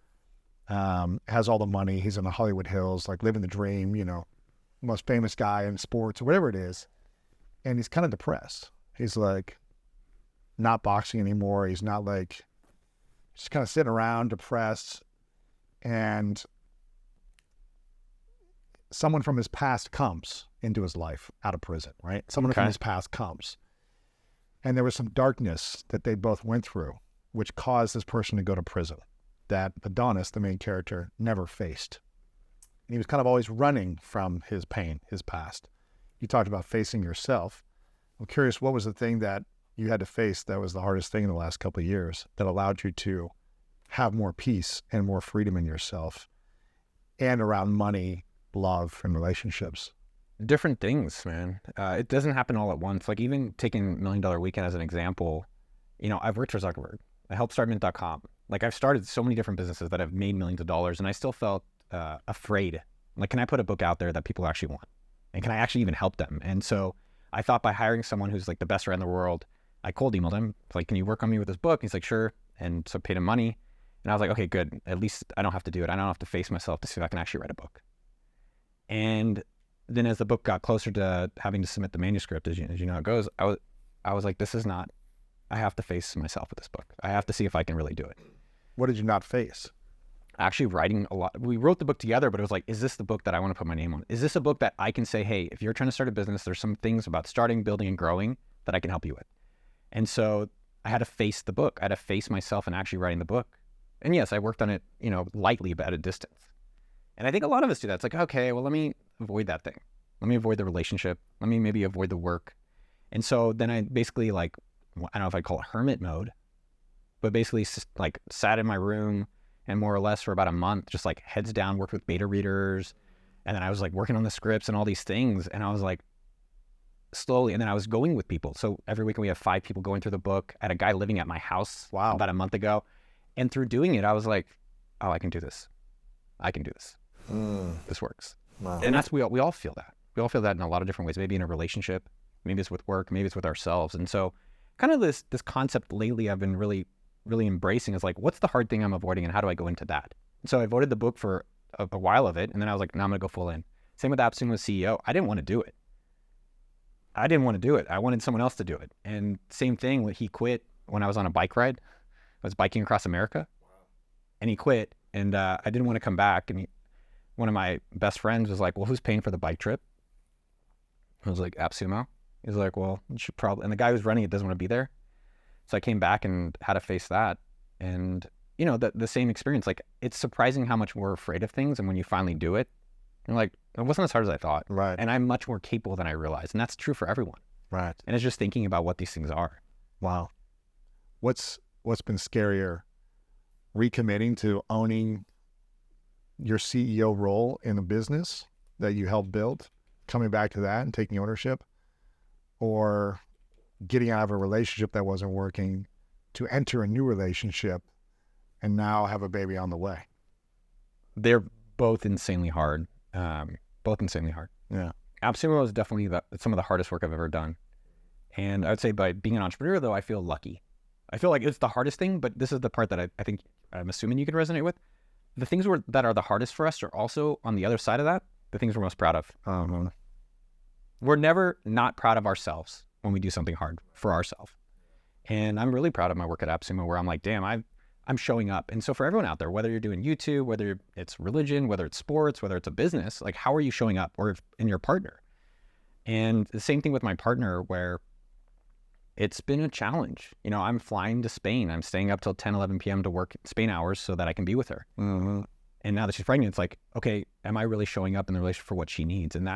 has all the money. He's in the Hollywood Hills, like living the dream, most famous guy in sports or whatever it is. And he's kind of depressed. He's like not boxing anymore. He's not like, just kind of sitting around depressed. And someone from his past comes into his life out of prison, right? Someone from his past comes. And there was some darkness that they both went through, which caused this person to go to prison that Adonis, the main character, never faced. And he was kind of always running from his pain, his past. You talked about facing yourself. I'm curious, what was the thing that you had to face that was the hardest thing in the last couple of years that allowed you to have more peace and more freedom in yourself and around money, love, and relationships? Different things, man. It doesn't happen all at once. Like even taking $1 Million Weekend as an example, I've worked for Zuckerberg. I helped start Mint.com. Like I've started so many different businesses that have made millions of dollars, and I still felt afraid. Like, can I put a book out there that people actually want? And can I actually even help them? And so I thought by hiring someone who's like the best writer in the world, I cold emailed him. Like, can you work on me with this book? He's like, sure. And so I paid him money. And I was like, okay, good. At least I don't have to do it. I don't have to face myself to see if I can actually write a book. And then as the book got closer to having to submit the manuscript, as you know how it goes, I was like, this is not, I have to face myself with this book. I have to see if I can really do it. What did you not face? Actually writing a lot. We wrote the book together, but it was like, is this the book that I want to put my name on? Is this a book that I can say, hey, if you're trying to start a business, there's some things about starting, building, and growing that I can help you with. And so I had to face the book. I had to face myself and actually writing the book. And yes, I worked on it, lightly, but at a distance. And I think a lot of us do that. It's like, okay, well, let me avoid that thing. Let me avoid the relationship. Let me maybe avoid the work. And so then I basically I don't know if I'd call it hermit mode, but basically like sat in my room and more or less for about a month, just like heads down, worked with beta readers. And then I was like working on the scripts and all these things. And I was like slowly, and then I was going with people. So every week we have 5 people going through the book. I had a guy living at my house about a month ago. And through doing it, I was like, oh, I can do this. I can do this. This works. Wow. And that's, we all feel that. We all feel that in a lot of different ways, maybe in a relationship, maybe it's with work, maybe it's with ourselves. And so kind of this concept lately I've been really, really embracing is like, what's the hard thing I'm avoiding and how do I go into that? And so I avoided the book for a while of it. And then I was like, no, I'm going to go full in. Same with AppSumo CEO. I didn't want to do it. I wanted someone else to do it. And same thing when he quit when I was on a bike ride. I was biking across America and he quit and I didn't want to come back. And one of my best friends was like, well, who's paying for the bike trip? I was like, AppSumo. He's like, well, you should probably, and the guy who's running it doesn't want to be there. So I came back and had to face that. And, you know, the same experience. Like, it's surprising how much we're afraid of things, and when you finally do it, you're like, it wasn't as hard as I thought. Right. And I'm much more capable than I realized, and that's true for everyone. Right. And it's just thinking about what these things are. Wow. What's been scarier, recommitting to owning your CEO role in a business that you helped build, coming back to that and taking ownership, or getting out of a relationship that wasn't working to enter a new relationship and now have a baby on the way? They're both insanely hard. Both insanely hard. Yeah. AppSumo was definitely some of the hardest work I've ever done. And I would say by being an entrepreneur, though, I feel lucky. I feel like it's the hardest thing, but this is the part that I think I'm assuming you could resonate with. The things that are the hardest for us are also, on the other side of that, the things we're most proud of. We're never not proud of ourselves when we do something hard for ourselves. And I'm really proud of my work at AppSumo, where I'm like, damn, I'm showing up. And so for everyone out there, whether you're doing YouTube, whether it's religion, whether it's sports, whether it's a business, like, how are you showing up, or in your partner? And the same thing with my partner, where it's been a challenge. You know, I'm flying to Spain. I'm staying up till 10, 11 p.m. to work Spain hours so that I can be with her. Mm-hmm. And now that she's pregnant, it's like, okay, am I really showing up in the relationship for what she needs? And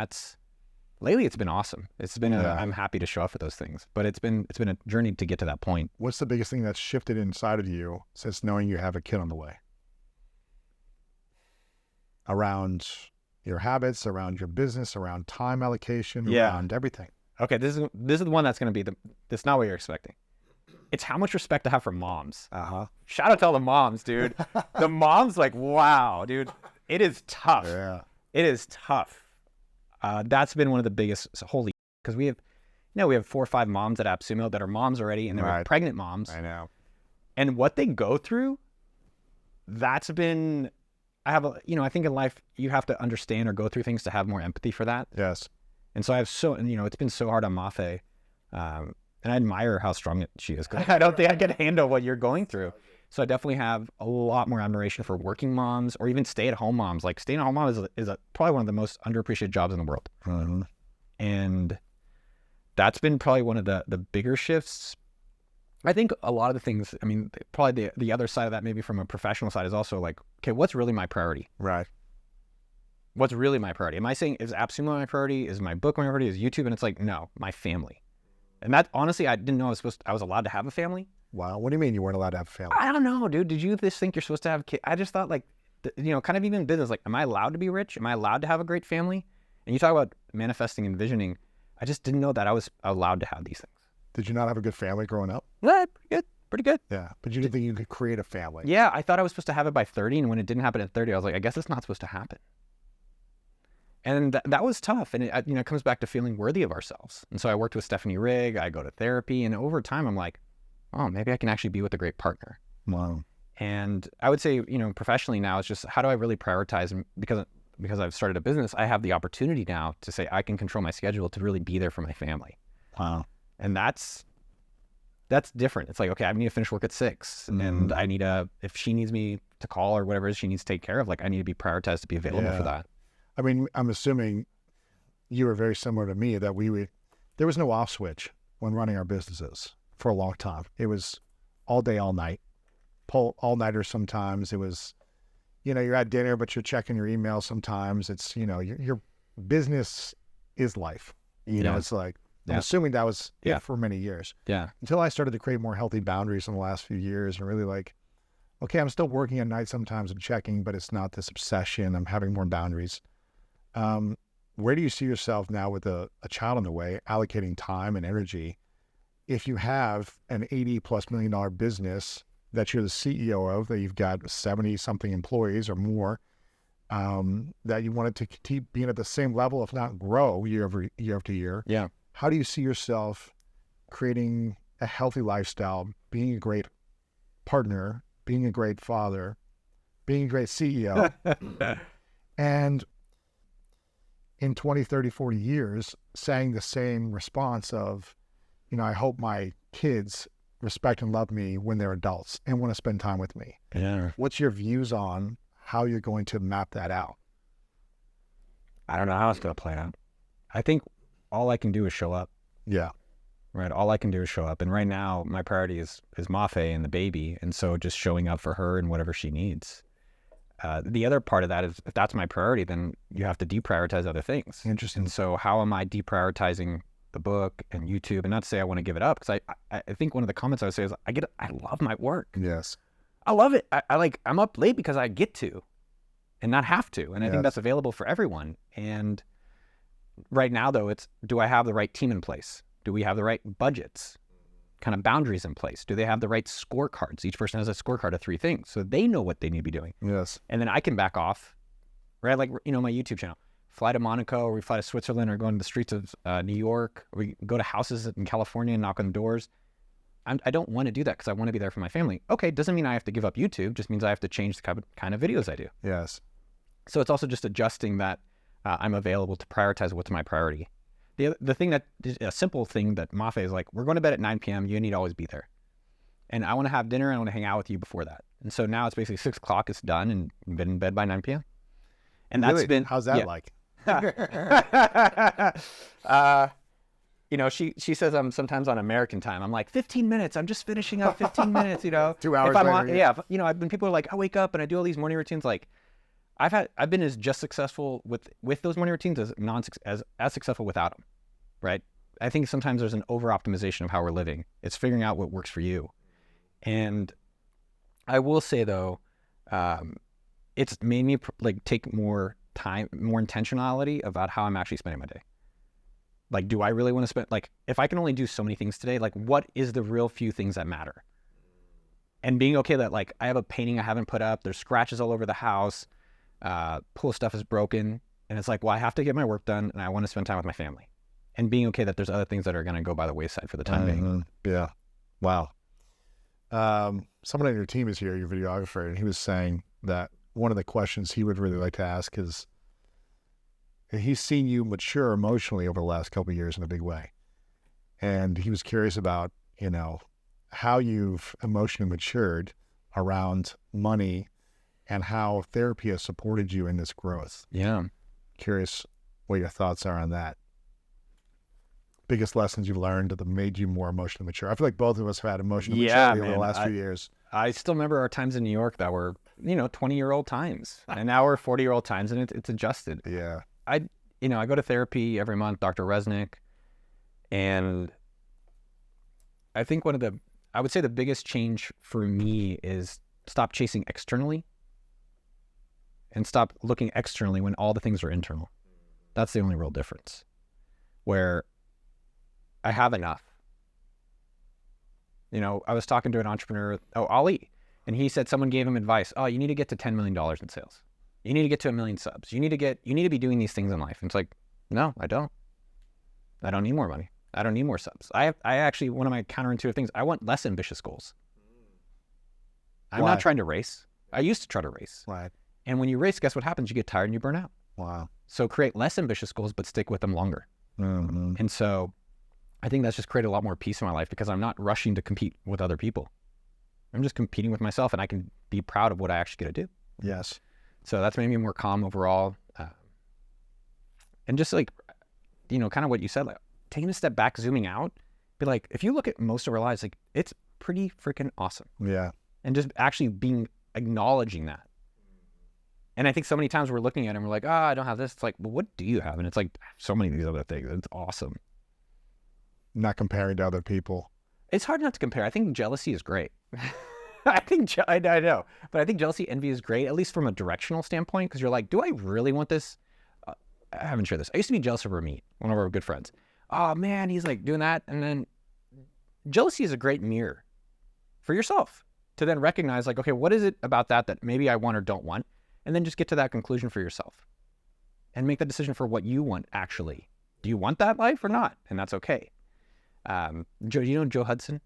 lately it's been awesome. It's been I'm happy to show up for those things, but it's been a journey to get to that point. What's the biggest thing that's shifted inside of you since knowing you have a kid on the way? Around your habits, around your business, around time allocation, around everything. Okay, this is the one that's going to be it's not what you're expecting. It's how much respect I have for moms. Shout out to all the moms, dude. The moms, like, wow, dude, it is tough. Yeah. It is tough. That's been one of the biggest, because we have 4 or 5 moms at AppSumo that are moms already, and they're pregnant moms. I know. And what they go through, that's been, I think in life you have to understand or go through things to have more empathy for that. Yes. And so it's been so hard on Mafe. And I admire how strong she is, because I don't think I can handle what you're going through. So I definitely have a lot more admiration for working moms, or even stay-at-home moms. Like, stay-at-home mom is probably one of the most underappreciated jobs in the world. Mm-hmm. And that's been probably one of the bigger shifts. I think a lot of the things, I mean, probably the other side of that, maybe from a professional side, is also like, okay, what's really my priority? Right. What's really my priority? Am I saying, is AppSumo my priority? Is my book my priority? Is YouTube? And it's like, no, my family. And that, honestly, I didn't know I was allowed to have a family. Wow. What do you mean you weren't allowed to have a family? I don't know, dude. Did you just think you're supposed to have kids? I just thought, like, kind of even in business, like, am I allowed to be rich? Am I allowed to have a great family? And you talk about manifesting and visioning. I just didn't know that I was allowed to have these things. Did you not have a good family growing up? Yeah, pretty good. Yeah. But you didn't think you could create a family? Yeah, I thought I was supposed to have it by 30. And when it didn't happen at 30, I was like, I guess it's not supposed to happen. And that was tough. And it comes back to feeling worthy of ourselves. And so I worked with Stephanie Rigg. I go to therapy. And over time, I'm like, oh, maybe I can actually be with a great partner. Wow. And I would say, professionally now, it's just, how do I really prioritize? Because I've started a business, I have the opportunity now to say I can control my schedule to really be there for my family. Wow. And that's different. It's like, okay, I need to finish work at 6, and I need if she needs me to call or whatever she needs to take care of, like, I need to be prioritized to be available for that. I mean, I'm assuming you were very similar to me, that there was no off switch when running our businesses for a long time. It was all day, all night, all-nighters sometimes. It was, you're at dinner, but you're checking your email sometimes. It's, your business is life. It's like, I'm assuming that was it for many years. Yeah. Until I started to create more healthy boundaries in the last few years, and really like, okay, I'm still working at night sometimes, I'm checking, but it's not this obsession. I'm having more boundaries. Where do you see yourself now with a child on the way, allocating time and energy? If you have an $80+ million business that you're the CEO of, that you've got 70 something employees or more, that you wanted to keep being at the same level, if not grow year after year. Yeah. How do you see yourself creating a healthy lifestyle, being a great partner, being a great father, being a great CEO, and in 20, 30, 40 years, saying the same response of, I hope my kids respect and love me when they're adults and want to spend time with me. Yeah. What's your views on how you're going to map that out? I don't know how it's going to play out. I think all I can do is show up. Yeah. right? All I can do is show up. And right now, my priority is Mafe and the baby. And so just showing up for her and whatever she needs. The other part of that is if that's my priority, then you have to deprioritize other things. Interesting. And so how am I deprioritizing the book and YouTube? And not to say I want to give it up, because I think one of the comments I would say is I love my work. Yes. I love it. I'm up late because I get to and not have to. And I think that's available for everyone. And right now, though, it's, do I have the right team in place? Do we have the right budgets, kind of boundaries in place? Do they have the right scorecards? Each person has a scorecard of 3 things, so they know what they need to be doing. Yes. And then I can back off, right? Like, you know, my YouTube channel, fly to Monaco, or we fly to Switzerland, or go into the streets of New York, or we go to houses in California and knock on doors. I don't want to do that because I want to be there for my family. Okay, doesn't mean I have to give up YouTube, just means I have to change the kind of videos I do. Yes. So it's also just adjusting that I'm available to prioritize what's my priority. The thing that, a simple thing that Mafe is like, we're going to bed at 9 p.m. You need to always be there. And I want to have dinner and I want to hang out with you before that. And so now it's basically 6 o'clock, it's done, and you've been in bed by 9 p.m. And that's Really? been... How's that like? You know, she says I'm sometimes on American time. I'm like, 15 minutes. I'm just finishing up 15 minutes, you know. 2 hours if I'm later, on, yeah. You know, people are like, I wake up and I do all these morning routines. Like, I've been as just successful with those morning routines as successful without them, right? I think sometimes there's an over optimization of how we're living. It's figuring out what works for you. And I will say though, it's made me like take more time, more intentionality about how I'm actually spending my day. Like, do I really want to spend, like, if I can only do so many things today, like, what is the real few things that matter? And being okay that, like, I have a painting I haven't put up, there's scratches all over the house, pool stuff is broken, and it's like, well, I have to get my work done, and I want to spend time with my family. And being okay that there's other things that are going to go by the wayside for the time being. Yeah. Wow. Someone on your team is here, your videographer, and he was saying that one of the questions he would really like to ask is, he's seen you mature emotionally over the last couple of years in a big way. And he was curious about, you know, how you've emotionally matured around money and how therapy has supported you in this growth. Yeah. Curious what your thoughts are on that. Biggest lessons you've learned that made you more emotionally mature. I feel like both of us have had emotional maturity over the last few years. I still remember our times in New York that were, you know, 20-year-old times. And now we're 40-year-old times, and it's adjusted. Yeah. I go to therapy every month, Dr. Resnick, and I think I would say the biggest change for me is stop chasing externally and stop looking externally when all the things are internal. That's the only real difference, where I have enough. You know, I was talking to an entrepreneur, Ali, and he said someone gave him advice. Oh, you need to get to $10 million in sales. You need to get to 1 million subs. You need to be doing these things in life. And it's like, no, I don't need more money. I don't need more subs. I actually, one of my counterintuitive things, I want less ambitious goals. I'm not trying to race. I used to try to race. Right. And when you race, guess what happens? You get tired and you burn out. Wow. So create less ambitious goals, but stick with them longer. Mm-hmm. And so I think that's just created a lot more peace in my life because I'm not rushing to compete with other people. I'm just competing with myself, and I can be proud of what I actually get to do. Yes. So that's made me more calm overall. And just like, you know, kind of what you said, like taking a step back, zooming out, be like, if you look at most of our lives, like it's pretty freaking awesome. Yeah. And just actually acknowledging that. And I think so many times we're looking at it and we're like, I don't have this. It's like, well, what do you have? And it's like so many of these other things. It's awesome. Not comparing to other people. It's hard not to compare. I think jealousy is great. I know, but I think jealousy, envy is great, at least from a directional standpoint, because you're like, do I really want this? I haven't shared this. I used to be jealous of Ramit, one of our good friends. Oh man, he's like doing that. And then jealousy is a great mirror for yourself to then recognize like, okay, what is it about that maybe I want or don't want? And then just get to that conclusion for yourself and make the decision for what you want actually. Do you want that life or not? And that's okay. Joe, you know Joe Hudson?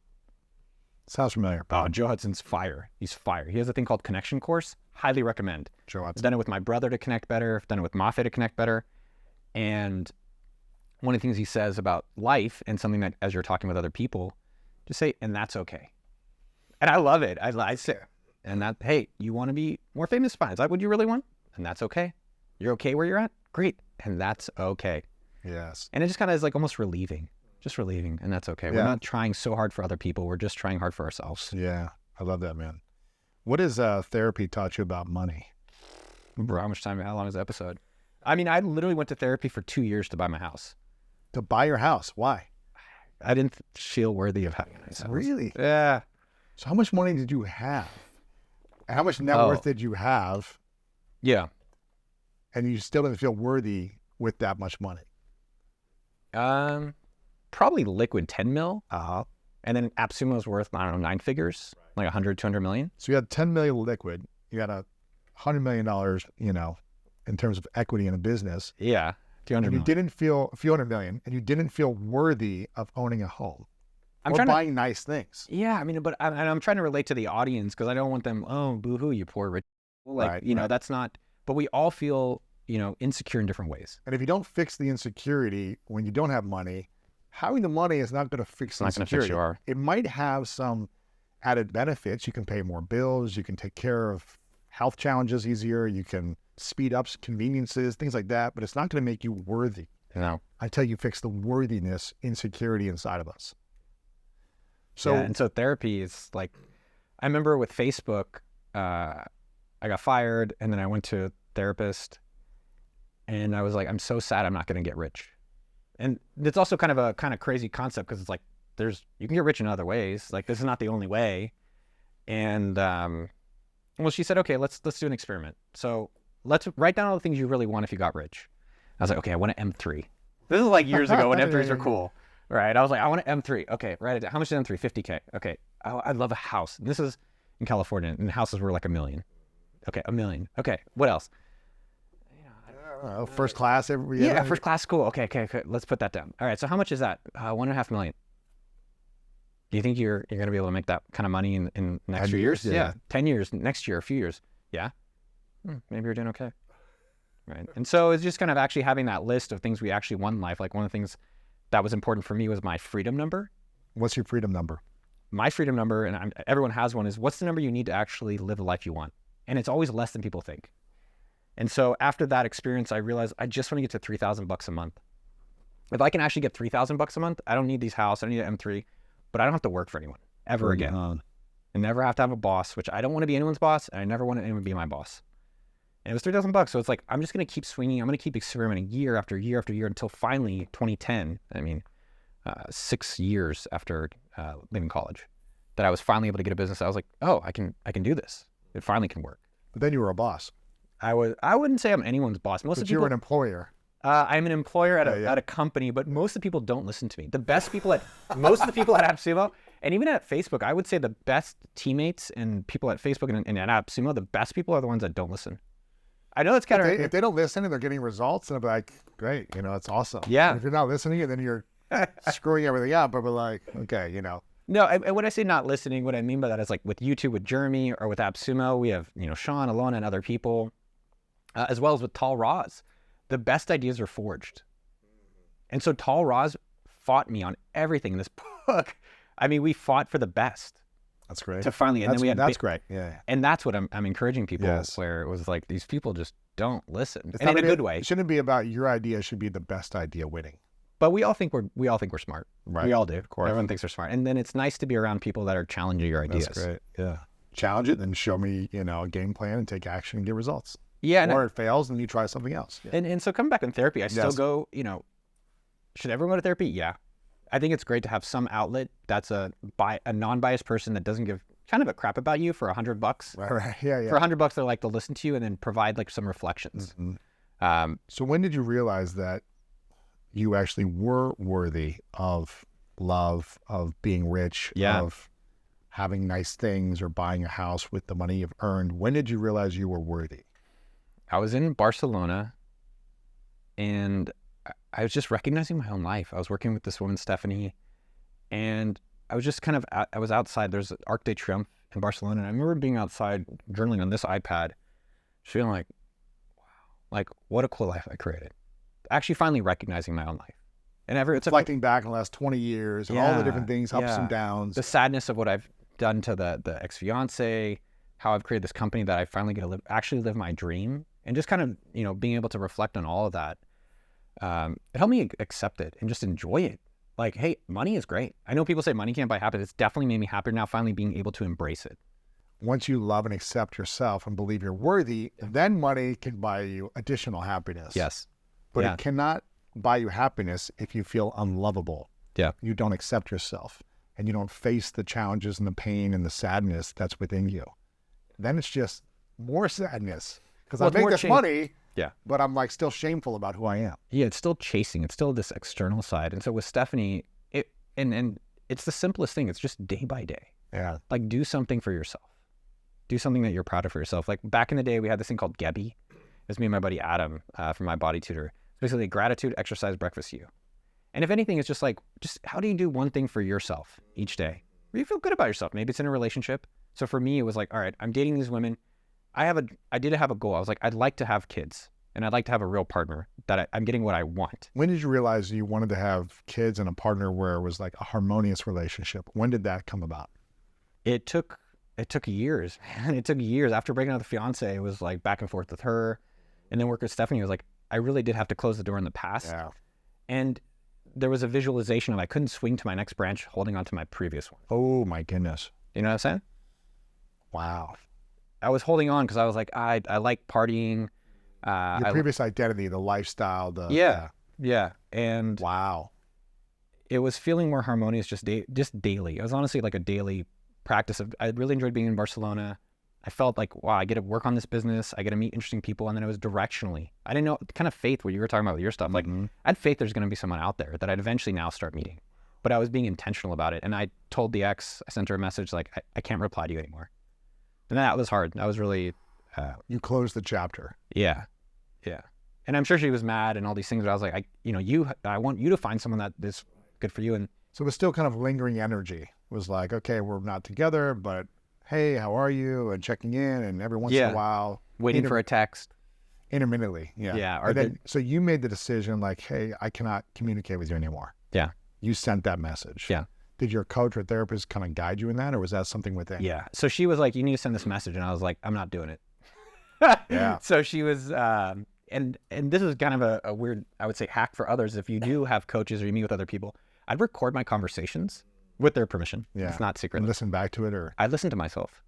Sounds familiar. Oh, Joe Hudson's fire. He's fire. He has a thing called Connection Course. Highly recommend. Joe Hudson. I've done it with my brother to connect better. I've done it with Mafe to connect better. And one of the things he says about life, and something that as you're talking with other people, just say, and that's okay. And I love it. I say, and that, hey, you want to be more famous? Fine. Is that what you really want? And that's okay. You're okay where you're at? Great. And that's okay. Yes. And it just kind of is like almost relieving. just relieving, and that's okay. Yeah. We're not trying so hard for other people. We're just trying hard for ourselves. Yeah. I love that, man. What has therapy taught you about money? Bro, how long is the episode? I mean, I literally went to therapy for 2 years to buy my house. To buy your house. Why? I didn't feel worthy of having a nice house. Really? Yeah. So how much money did you have? And how much net worth did you have? Yeah. And you still didn't feel worthy with that much money? Probably liquid 10 mil. Uh-huh. And then AppSumo was worth, I don't know, 9 figures, like 100, 200 million. So you had 10 million liquid. You had $100 million, you know, in terms of equity in a business. Yeah. 200 And you million. didn't feel, a few hundred million, and you didn't feel worthy of owning a home. I'm or trying buying nice things. Yeah, I mean, but I'm trying to relate to the audience because I don't want them, oh, boo-hoo, you poor rich. Like, Right, you know, right. that's not, but we all feel, you know, insecure in different ways. And if you don't fix the insecurity when you don't have money, having the money is not going to fix the It's not gonna fix insecurity. your- It might have some added benefits. You can pay more bills. You can take care of health challenges easier. You can speed up conveniences, things like that. But it's not going to make you worthy You know? until you fix the worthiness, insecurity inside of us. So, Yeah, and so therapy is like, I remember with Facebook, I got fired and then I went to a therapist and I was like, I'm so sad I'm not going to get rich. And it's also kind of a crazy concept because it's like, you can get rich in other ways. Like this is not the only way. And, well, she said, okay, let's do an experiment. So let's write down all the things you really want if you got rich. I was like, okay, I want an M3. This is like years ago when M3s were cool. Right. I was like, I want an M3. Okay, write it down. How much is M3? 50K. Okay. I'd love a house. This is in California, and houses were like $1 million. Okay, $1 million. Okay, what else? first class every Yeah, first class school. Okay. Let's put that down. All right. So how much is that? $1.5 million. Do you think you're going to be able to make that kind of money in the next 10 few years? years? Yeah. 10 years, next year, a few years. Yeah. Maybe you're doing okay. Right. And so it's just kind of actually having that list of things we actually want in life. Like one of the things that was important for me was my freedom number. What's your freedom number? My freedom number, and everyone has one, is what's the number you need to actually live the life you want? And it's always less than people think. And so after that experience, I realized I just want to get to $3,000 a month. If I can actually get $3,000 a month, I don't need these houses, I don't need an M3, but I don't have to work for anyone ever again. I never have to have a boss, which I don't want to be anyone's boss, and I never want anyone to be my boss. And it was $3,000. So it's like, I'm just going to keep swinging. I'm going to keep experimenting year after year after year until finally 2010, 6 years after leaving college, that I was finally able to get a business. I was like, oh, I can do this. It finally can work. But then you were a boss. I wouldn't say I'm anyone's boss. Most But of you people, were an employer. I'm an employer at Yeah. a company, but most of the people don't listen to me. The best people most of the people at AppSumo, and even at Facebook, I would say the best teammates and people at Facebook and at AppSumo, the best people are the ones that don't listen. I know it's kind of If they don't listen and they're getting results, then I'll be like, great, you know, it's awesome. Yeah. And if you're not listening, and then you're screwing everything up, but we're like, okay, you know. No, and when I say not listening, what I mean by that is like with YouTube, with Jeremy, or with AppSumo, we have, Sean, Alona, and other people, as well as with Tal Roz. The best ideas are forged. And so Tal Roz fought me on everything in this book. I mean, we fought for the best That's great. to finally, and then we had, That's great. Yeah. and that's what I'm encouraging people, Yes. where it was like, these people just don't listen, It's and not in a good way. It shouldn't be about your idea. It should be the best idea winning. But we all think we're smart. Right. We all do. Of course. Everyone thinks they're smart. And then it's nice to be around people that are challenging your ideas. That's great. Yeah. Challenge it, then show me, a game plan and take action and get results. Yeah. And Or it fails, and you try something else. Yeah. And so coming back in therapy, I still Yes. go, should everyone go to therapy? Yeah. I think it's great to have some outlet that's a non-biased person that doesn't give kind of a crap about you for $100. Right. Yeah. For $100, they're like, they'll listen to you and then provide like some reflections. Mhm. So when did you realize that you actually were worthy of love, of being rich, Yeah. of having nice things or buying a house with the money you've earned? When did you realize you were worthy? I was in Barcelona and I was just recognizing my own life. I was working with this woman, Stephanie, and I was just I was outside. There's Arc de Triomphe in Barcelona. And I remember being outside journaling on this iPad, feeling like, wow, like what a cool life I created. Actually finally recognizing my own life. And it's Reflecting back on the last 20 years and all the different things, ups and downs. the sadness of what I've done to the ex-fiance, how I've created this company that I finally get to actually live my dream, and just kind of, being able to reflect on all of that. It helped me accept it and just enjoy it. like, hey, money is great. I know people say money can't buy happiness. It's definitely made me happier now, finally being able to embrace it. Once you love and accept yourself and believe you're worthy, then money can buy you additional happiness. Yes. But Yeah. it cannot buy you happiness if you feel unlovable. Yeah. You don't accept yourself and you don't face the challenges and the pain and the sadness that's within you. Then it's just more sadness because Well, I it's make more this shame. money, Yeah. but I'm like still shameful about who I am. Yeah, it's still chasing. It's still this external side. And so with Stephanie, and it's the simplest thing. It's just day by day. Yeah. Like, do something for yourself. Do something that you're proud of for yourself. Like, back in the day, we had this thing called Gebby. It was me and my buddy Adam from my body tutor. It's basically gratitude, exercise, breakfast, you. And if anything, it's just like, how do you do one thing for yourself each day where you feel good about yourself? Maybe it's in a relationship. So for me, it was like, all right, I'm dating these women. I did have a goal. I was like, I'd like to have kids and I'd like to have a real partner that I'm getting what I want. When did you realize you wanted to have kids and a partner where it was like a harmonious relationship? When did that come about? It took years, man. It took years. After breaking up with the fiance, it was like back and forth with her. And then working with Stephanie, it was like, I really did have to close the door in the past. Yeah. And there was a visualization of I couldn't swing to my next branch holding on to my previous one. Oh my goodness. You know what I'm saying? Wow. I was holding on because I was like, I like partying. Your previous identity, the lifestyle, Yeah. And wow. it was feeling more harmonious just daily. It was honestly like a daily practice of, I really enjoyed being in Barcelona. I felt like, wow, I get to work on this business. I get to meet interesting people. And then it was directionally. I didn't know, kind of faith, what you were talking about with your stuff. Like, I had faith there's going to be someone out there that I'd eventually now start meeting. But I was being intentional about it. And I told the ex, I sent her a message like, I can't reply to you anymore. And that was hard. That was really... you closed the chapter. Yeah. And I'm sure she was mad and all these things, but I was like, I want you to find someone that is good for you. And So it was still kind of lingering energy. It was like, okay, we're not together, but hey, how are you? And checking in, and every once in a while. waiting for a text. Intermittently, yeah. Yeah. And then, so you made the decision like, hey, I cannot communicate with you anymore. Yeah. You sent that message. Yeah. Did your coach or therapist kind of guide you in that, or was that something within? Yeah. So she was like, you need to send this message. And I was like, I'm not doing it. Yeah. So she was, and this is kind of a weird, I would say, hack for others. If you do have coaches or you meet with other people, I'd record my conversations with their permission. Yeah. It's not secret. And listen back to it, or? I listen to myself.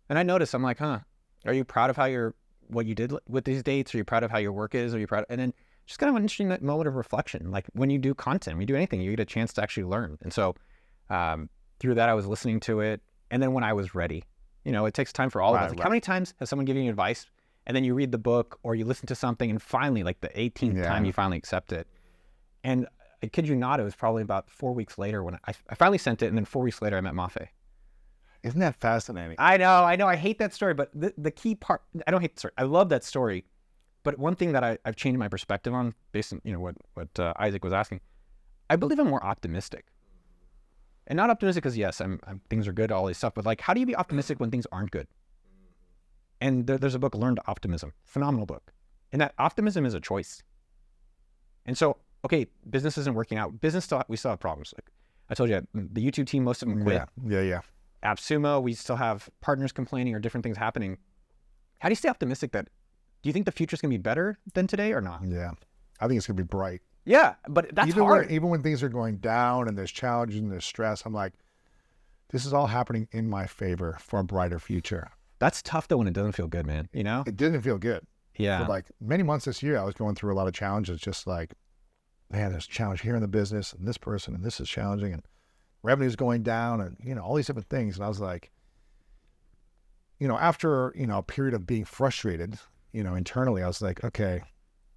And I noticed, I'm like, are you proud of what you did with these dates? Are you proud of how your work is? Are you proud? And then just kind of an interesting moment of reflection. Like when you do content, when you do anything, you get a chance to actually learn. And so through that, I was listening to it. And then when I was ready, it takes time for all of us. Like, how many times has someone given you advice and then you read the book or you listen to something and finally, like the 18th time, you finally accept it? And I kid you not, it was probably about 4 weeks later when I finally sent it. And then 4 weeks later, I met Mafe. Isn't that fascinating? I know. I hate that story, but the key part, I don't hate the story. I love that story. But one thing that I've changed my perspective on based on, what Isaac was asking, I believe I'm more optimistic. And not optimistic because, yes, things are good, all this stuff, but like, how do you be optimistic when things aren't good? And there's a book, Learn to Optimism, phenomenal book. And that optimism is a choice. And so, okay, business isn't working out. We still have problems. Like I told you, the YouTube team, most of them quit. Yeah. AppSumo, we still have partners complaining or different things happening. How do you stay optimistic do you think the future's going to be better than today or not? Yeah. I think it's going to be bright. Yeah, but that's hard. Even when things are going down and there's challenges and there's stress, I'm like, this is all happening in my favor for a brighter future. That's tough though when it doesn't feel good, man. It didn't feel good. Yeah. For like many months this year, I was going through a lot of challenges, just like, man, there's a challenge here in the business and this person and this is challenging and revenue's going down and, all these different things. And I was like, after, a period of being frustrated, internally, I was like, okay,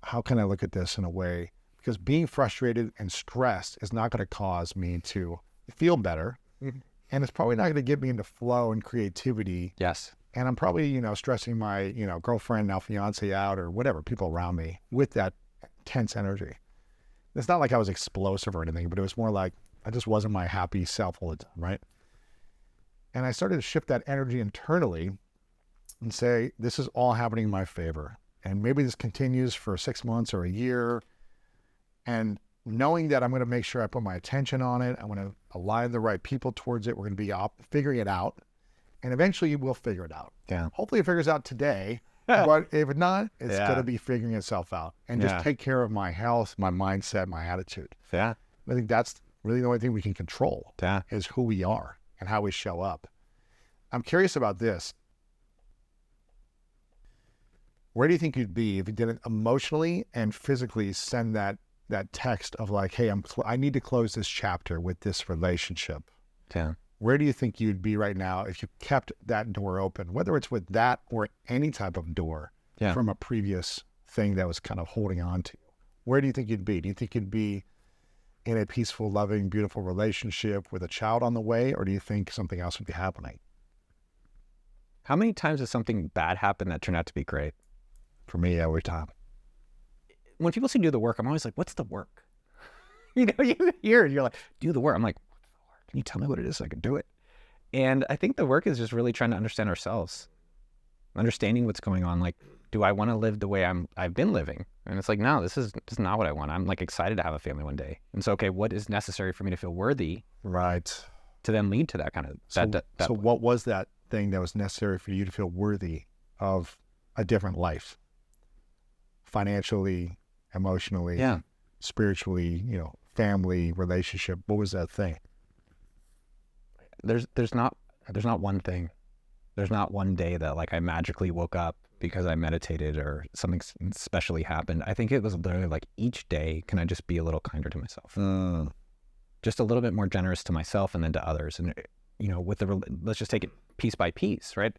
how can I look at this in a way? Because being frustrated and stressed is not going to cause me to feel better. Mm-hmm. And it's probably not going to get me into flow and creativity. Yes. And I'm probably, stressing my, girlfriend, now fiance out or whatever, people around me with that tense energy. It's not like I was explosive or anything, but it was more like I just wasn't my happy self all the time, right? And I started to shift that energy internally and say, this is all happening in my favor. And maybe this continues for 6 months or a year. And knowing that I'm going to make sure I put my attention on it, I'm going to align the right people towards it. We're going to be figuring it out. And eventually we'll figure it out. Yeah. Hopefully it figures out today. But if not, it's going to be figuring itself out. And just take care of my health, my mindset, my attitude. Yeah. I think that's Really, the only thing we can control Yeah. is who we are and how we show up. I'm curious about this. Where do you think you'd be if you didn't emotionally and physically send that text of like, hey, I need to close this chapter with this relationship? Yeah. Where do you think you'd be right now if you kept that door open, whether it's with that or any type of door Yeah. from a previous thing that was kind of holding on to you? Where do you think you'd be? Do you think you'd be in a peaceful, loving, beautiful relationship with a child on the way, or do you think something else would be happening? How many times has something bad happened that turned out to be great? For me, every time. When people say do the work, I'm always like, what's the work? You hear it, you're like, do the work. I'm like, what's the work? Can you tell me what it is so I can do it? And I think the work is just really trying to understand ourselves, understanding what's going on. Like, do I want to live the way I've been living? And it's like, no, this is not what I want. I'm like excited to have a family one day. And so, okay, what is necessary for me to feel worthy? Right. To then lead to that kind of, So what was that thing that was necessary for you to feel worthy of a different life? Financially, emotionally, yeah. spiritually, family, relationship. What was that thing? There's not one thing. There's not one day that like I magically woke up because I meditated or something specially happened. I think it was literally like each day, can I just be a little kinder to myself? Just a little bit more generous to myself and then to others. And, let's just take it piece by piece, right?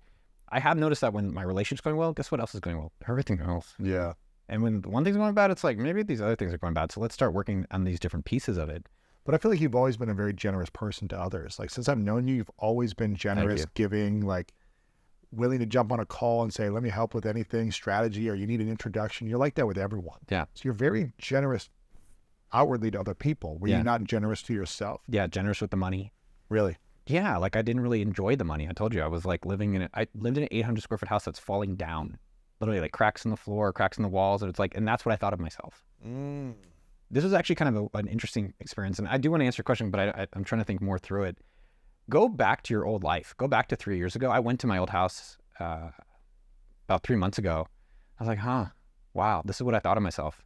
I have noticed that when my relationship's going well, guess what else is going well? Everything else. Yeah. And when one thing's going bad, it's like, maybe these other things are going bad. So let's start working on these different pieces of it. But I feel like you've always been a very generous person to others. Like since I've known you, you've always been generous, giving, like willing to jump on a call and say, let me help with anything, strategy, or you need an introduction. You're like that with everyone. Yeah. So you're very generous outwardly to other people. Were you not generous to yourself? Yeah. Generous with the money. Really? Yeah. Like I didn't really enjoy the money. I told you, I was like I lived in an 800 square foot house that's falling down, literally like cracks in the floor, cracks in the walls. And it's like, and that's what I thought of myself. This was actually kind of an interesting experience. And I do want to answer your question, but I'm trying to think more through it. Go back to your old life. Go back to 3 years ago. I went to my old house about 3 months ago. I was like, wow, this is what I thought of myself.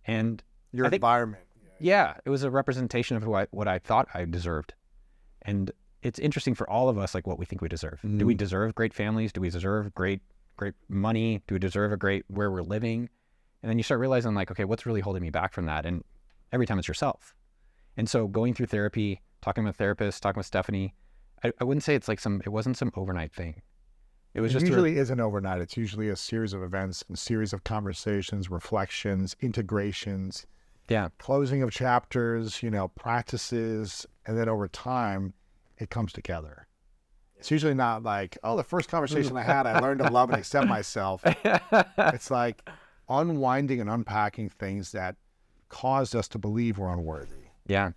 And your environment. Yeah, it was a representation of what I thought I deserved. And it's interesting for all of us, like what we think we deserve. Do we deserve great families? Do we deserve great money? Do we deserve a great where we're living? And then you start realizing like, okay, what's really holding me back from that? And every time it's yourself. And so going through therapy, talking with a therapist, talking with Stephanie, I wouldn't say it wasn't some overnight thing. It was usually isn't overnight. It's usually a series of events, a series of conversations, reflections, integrations, closing of chapters, practices. And then over time, it comes together. It's usually not like, the first conversation I had, I learned to love and accept myself. It's like unwinding and unpacking things that caused us to believe we're unworthy. Yeah.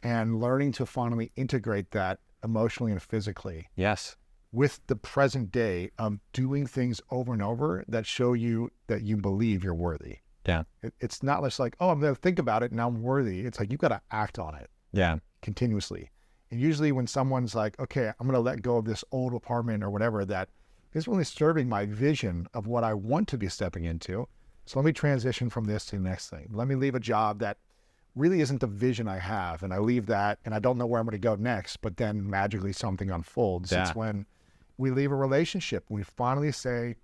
And learning to finally integrate that emotionally and physically. Yes. With the present day of doing things over and over that show you that you believe you're worthy. Yeah. It's not just like, I'm going to think about it and I'm worthy. It's like, you've got to act on it. Yeah. Continuously. And usually when someone's like, okay, I'm going to let go of this old apartment or whatever that isn't really serving my vision of what I want to be stepping into. So let me transition from this to the next thing. Let me leave a job that really isn't the vision I have. And I leave that and I don't know where I'm going to go next, but then magically something unfolds. Yeah. It's when we leave a relationship. We finally say,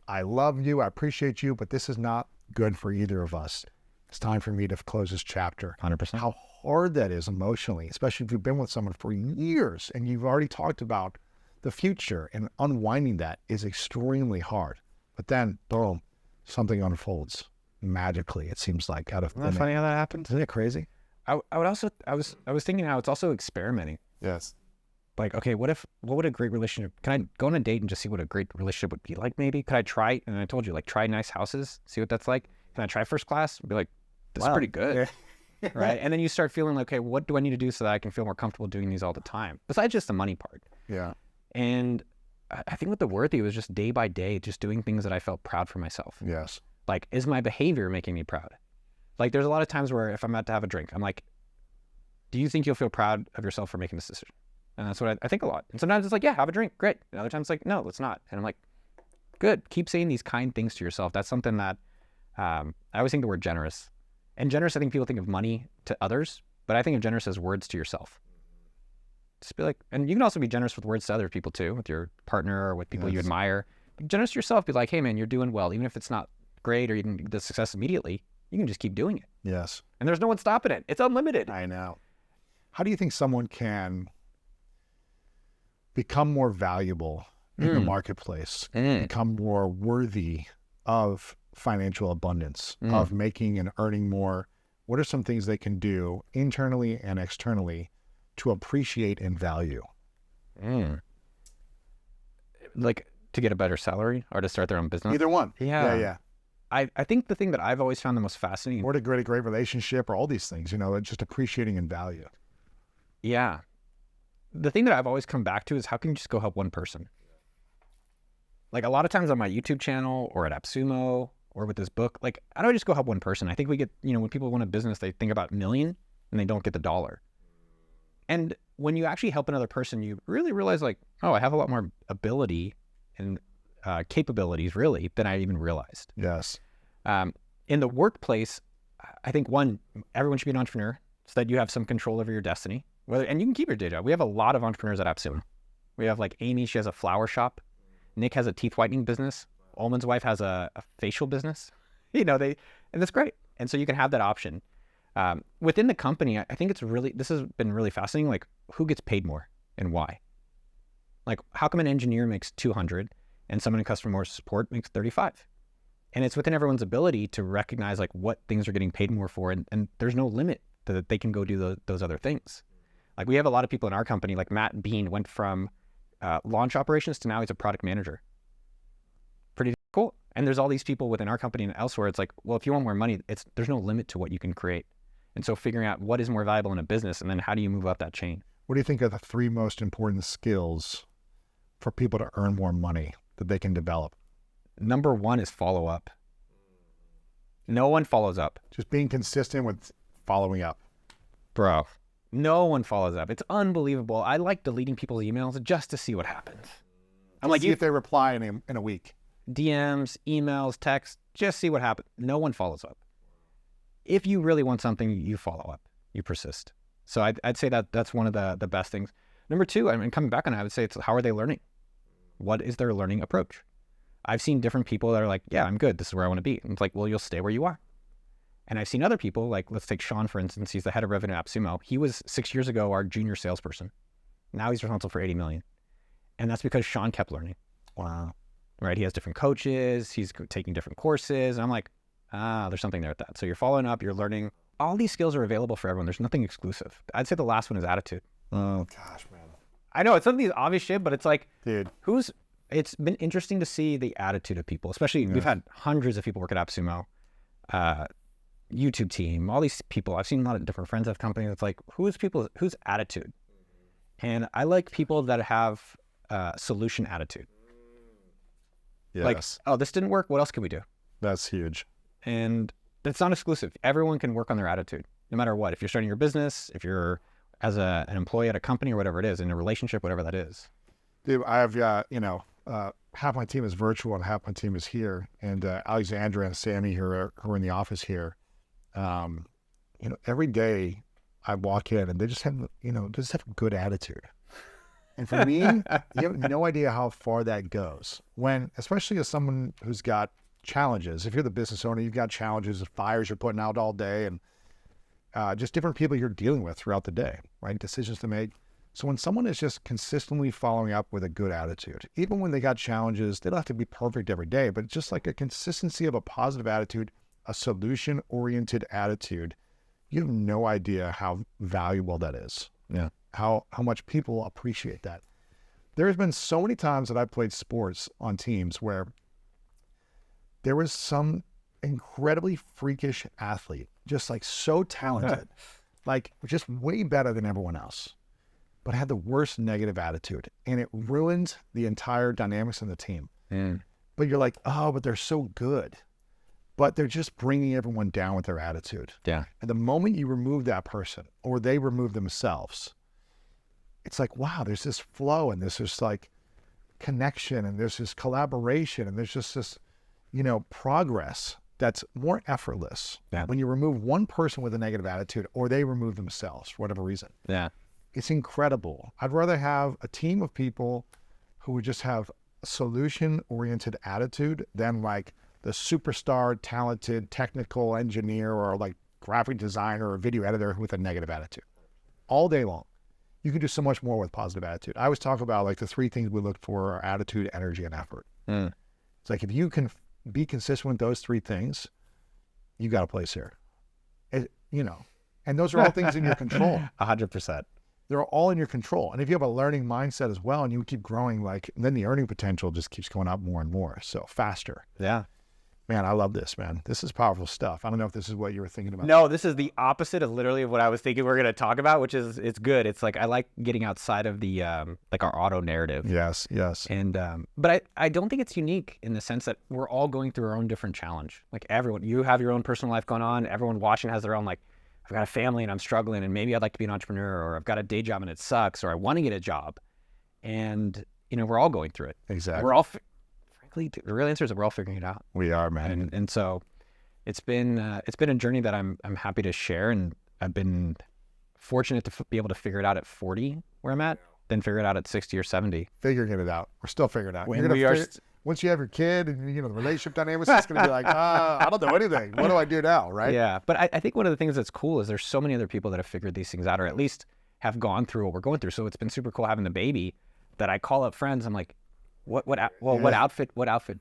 I love you, I appreciate you, but this is not good for either of us. It's time for me to close this chapter. 100%. How hard that is emotionally, especially if you've been with someone for years and you've already talked about the future, and unwinding that is extremely hard. But then, boom, something unfolds magically. It seems like out of Isn't that funny how that happens? Isn't it crazy? I was thinking how it's also experimenting. Yes. Like, okay, what would a great relationship, can I go on a date and just see what a great relationship would be like maybe? Could I try, and I told you, like try nice houses, see what that's like. Can I try first class? Be like, this is pretty good. Yeah. Right? And then you start feeling like, okay, what do I need to do so that I can feel more comfortable doing these all the time? Besides just the money part. Yeah. And I think with the worthy, it was just day by day, just doing things that I felt proud for myself. Yes. Like, is my behavior making me proud? Like, there's a lot of times where if I'm about to have a drink, I'm like, do you think you'll feel proud of yourself for making this decision? And that's what I think a lot. And sometimes it's like, yeah, have a drink, great. And other times it's like, no, let's not. And I'm like, good. Keep saying these kind things to yourself. That's something that I always think the word generous. And generous, I think people think of money to others, but I think of generous as words to yourself. Just be like, and you can also be generous with words to other people too, with your partner or with people you admire. Be generous to yourself. Be like, hey man, you're doing well. Even if it's not great or you didn't get the success immediately, you can just keep doing it. Yes. And there's no one stopping it. It's unlimited. I know. How do you think someone can become more valuable in the marketplace, become more worthy of financial abundance, of making and earning more? What are some things they can do internally and externally to appreciate and value? Like to get a better salary or to start their own business? Either one. Yeah. I think the thing that I've always found the most fascinating, or to create a great relationship, or all these things, you know, just appreciating and value. Yeah. The thing that I've always come back to is how can you just go help one person? Like a lot of times on my YouTube channel or at AppSumo or with this book, like how do I just go help one person? I think we get, you know, when people want a business, they think about million and they don't get the dollar. And when you actually help another person, you really realize like, oh, I have a lot more ability and capabilities really than I even realized. Yes. In the workplace, I think one, everyone should be an entrepreneur so that you have some control over your destiny. And you can keep your day job. We have a lot of entrepreneurs at AppSumo. We have like Amy, she has a flower shop. Nick has a teeth whitening business. Ullman's wife has a facial business. You know, and that's great. And so you can have that option. Within the company, I think this has been really fascinating. Like who gets paid more and why? Like how come an engineer makes 200 and someone in customer support makes 35? And it's within everyone's ability to recognize like what things are getting paid more for. And there's no limit that they can go do those other things. Like we have a lot of people in our company, like Matt Bean went from launch operations to now he's a product manager. Pretty cool. And there's all these people within our company and elsewhere. It's like, well, if you want more money, there's no limit to what you can create. And so figuring out what is more valuable in a business and then how do you move up that chain? What do you think are the 3 most important skills for people to earn more money that they can develop? Number 1 is follow up. No one follows up. Just being consistent with following up. Bro, no one follows up. It's unbelievable. I like deleting people's emails just to see what happens. I'm like, see if they reply in a week. DMs, emails, texts, just see what happens. No one follows up. If you really want something, you follow up. You persist. So I'd say that's one of the best things. Number 2, I mean, coming back on it, I would say it's how are they learning? What is their learning approach? I've seen different people that are like, yeah, I'm good. This is where I want to be. And it's like, well, you'll stay where you are. And I've seen other people, like let's take Sean, for instance. He's the head of revenue at AppSumo. He was 6 years ago our junior salesperson. Now he's responsible for 80 million. And that's because Sean kept learning. Wow. Right? He has different coaches. He's taking different courses. And I'm like, there's something there with that. So you're following up, you're learning. All these skills are available for everyone. There's nothing exclusive. I'd say the last one is attitude. Oh, gosh, man. I know it's some of these obvious shit, but it's like, dude, it's been interesting to see the attitude of people, especially we've had hundreds of people work at AppSumo, YouTube team, all these people. I've seen a lot of different friends of companies. It's like, whose attitude? And I like people that have solution attitude. Yes. Like, oh, this didn't work. What else can we do? That's huge. And it's not exclusive. Everyone can work on their attitude, no matter what. If you're starting your business, if you're as an employee at a company or whatever it is, in a relationship, whatever that is. Dude, I have, half my team is virtual and half my team is here. And Alexandra and Sammy who are in the office here. Every day I walk in and they just have, a good attitude. And for me, you have no idea how far that goes. When, especially as someone who's got challenges, if you're the business owner, you've got challenges, fires you're putting out all day, and just different people you're dealing with throughout the day, right? Decisions to make. So when someone is just consistently following up with a good attitude, even when they got challenges, they don't have to be perfect every day, but just like a consistency of a positive attitude, a solution-oriented attitude, you have no idea how valuable that is. Yeah. How much people appreciate that. There's been so many times that I've played sports on teams where there was some incredibly freakish athlete, just like so talented, like just way better than everyone else, but had the worst negative attitude, and it ruined the entire dynamics of the team. But you're like, oh, but they're so good. But they're just bringing everyone down with their attitude. Yeah. And the moment you remove that person or they remove themselves, it's like, wow, there's this flow and there's this like connection and there's this collaboration and there's just this, progress that's more effortless. Yeah. When you remove one person with a negative attitude, or they remove themselves for whatever reason, Yeah. it's incredible. I'd rather have a team of people who would just have a solution-oriented attitude than like the superstar, talented, technical engineer or like graphic designer or video editor with a negative attitude. All day long. You can do so much more with positive attitude. I always talk about like the 3 things we look for are attitude, energy, and effort. It's like if you can be consistent with those 3 things, you got a place here. And those are all things in your control. 100%. They're all in your control. And if you have a learning mindset as well and you keep growing, like, then the earning potential just keeps going up more and more. So faster. Yeah. Man, I love this, man. This is powerful stuff. I don't know if this is what you were thinking about. No, this is the opposite of literally of what I was thinking we're going to talk about, which is, it's good. It's like, I like getting outside of the, like our auto narrative. Yes, yes. And, but I don't think it's unique in the sense that we're all going through our own different challenge. Like everyone, you have your own personal life going on. Everyone watching has their own, like, I've got a family and I'm struggling and maybe I'd like to be an entrepreneur, or I've got a day job and it sucks, or I want to get a job. And, we're all going through it. Exactly. We're all, frankly, the real answer is that we're all figuring it out. We are, man. And so it's been a journey that I'm happy to share. And I've been fortunate to be able to figure it out at 40 where I'm at, then figure it out at 60 or 70. Figuring it out. We're still figuring it out. When we are once you have your kid and, the relationship dynamics, it's going to be like, I don't know anything. What do I do now, right? Yeah. But I think one of the things that's cool is there's so many other people that have figured these things out, or at least have gone through what we're going through. So it's been super cool having the baby that I call up friends. I'm like, what outfit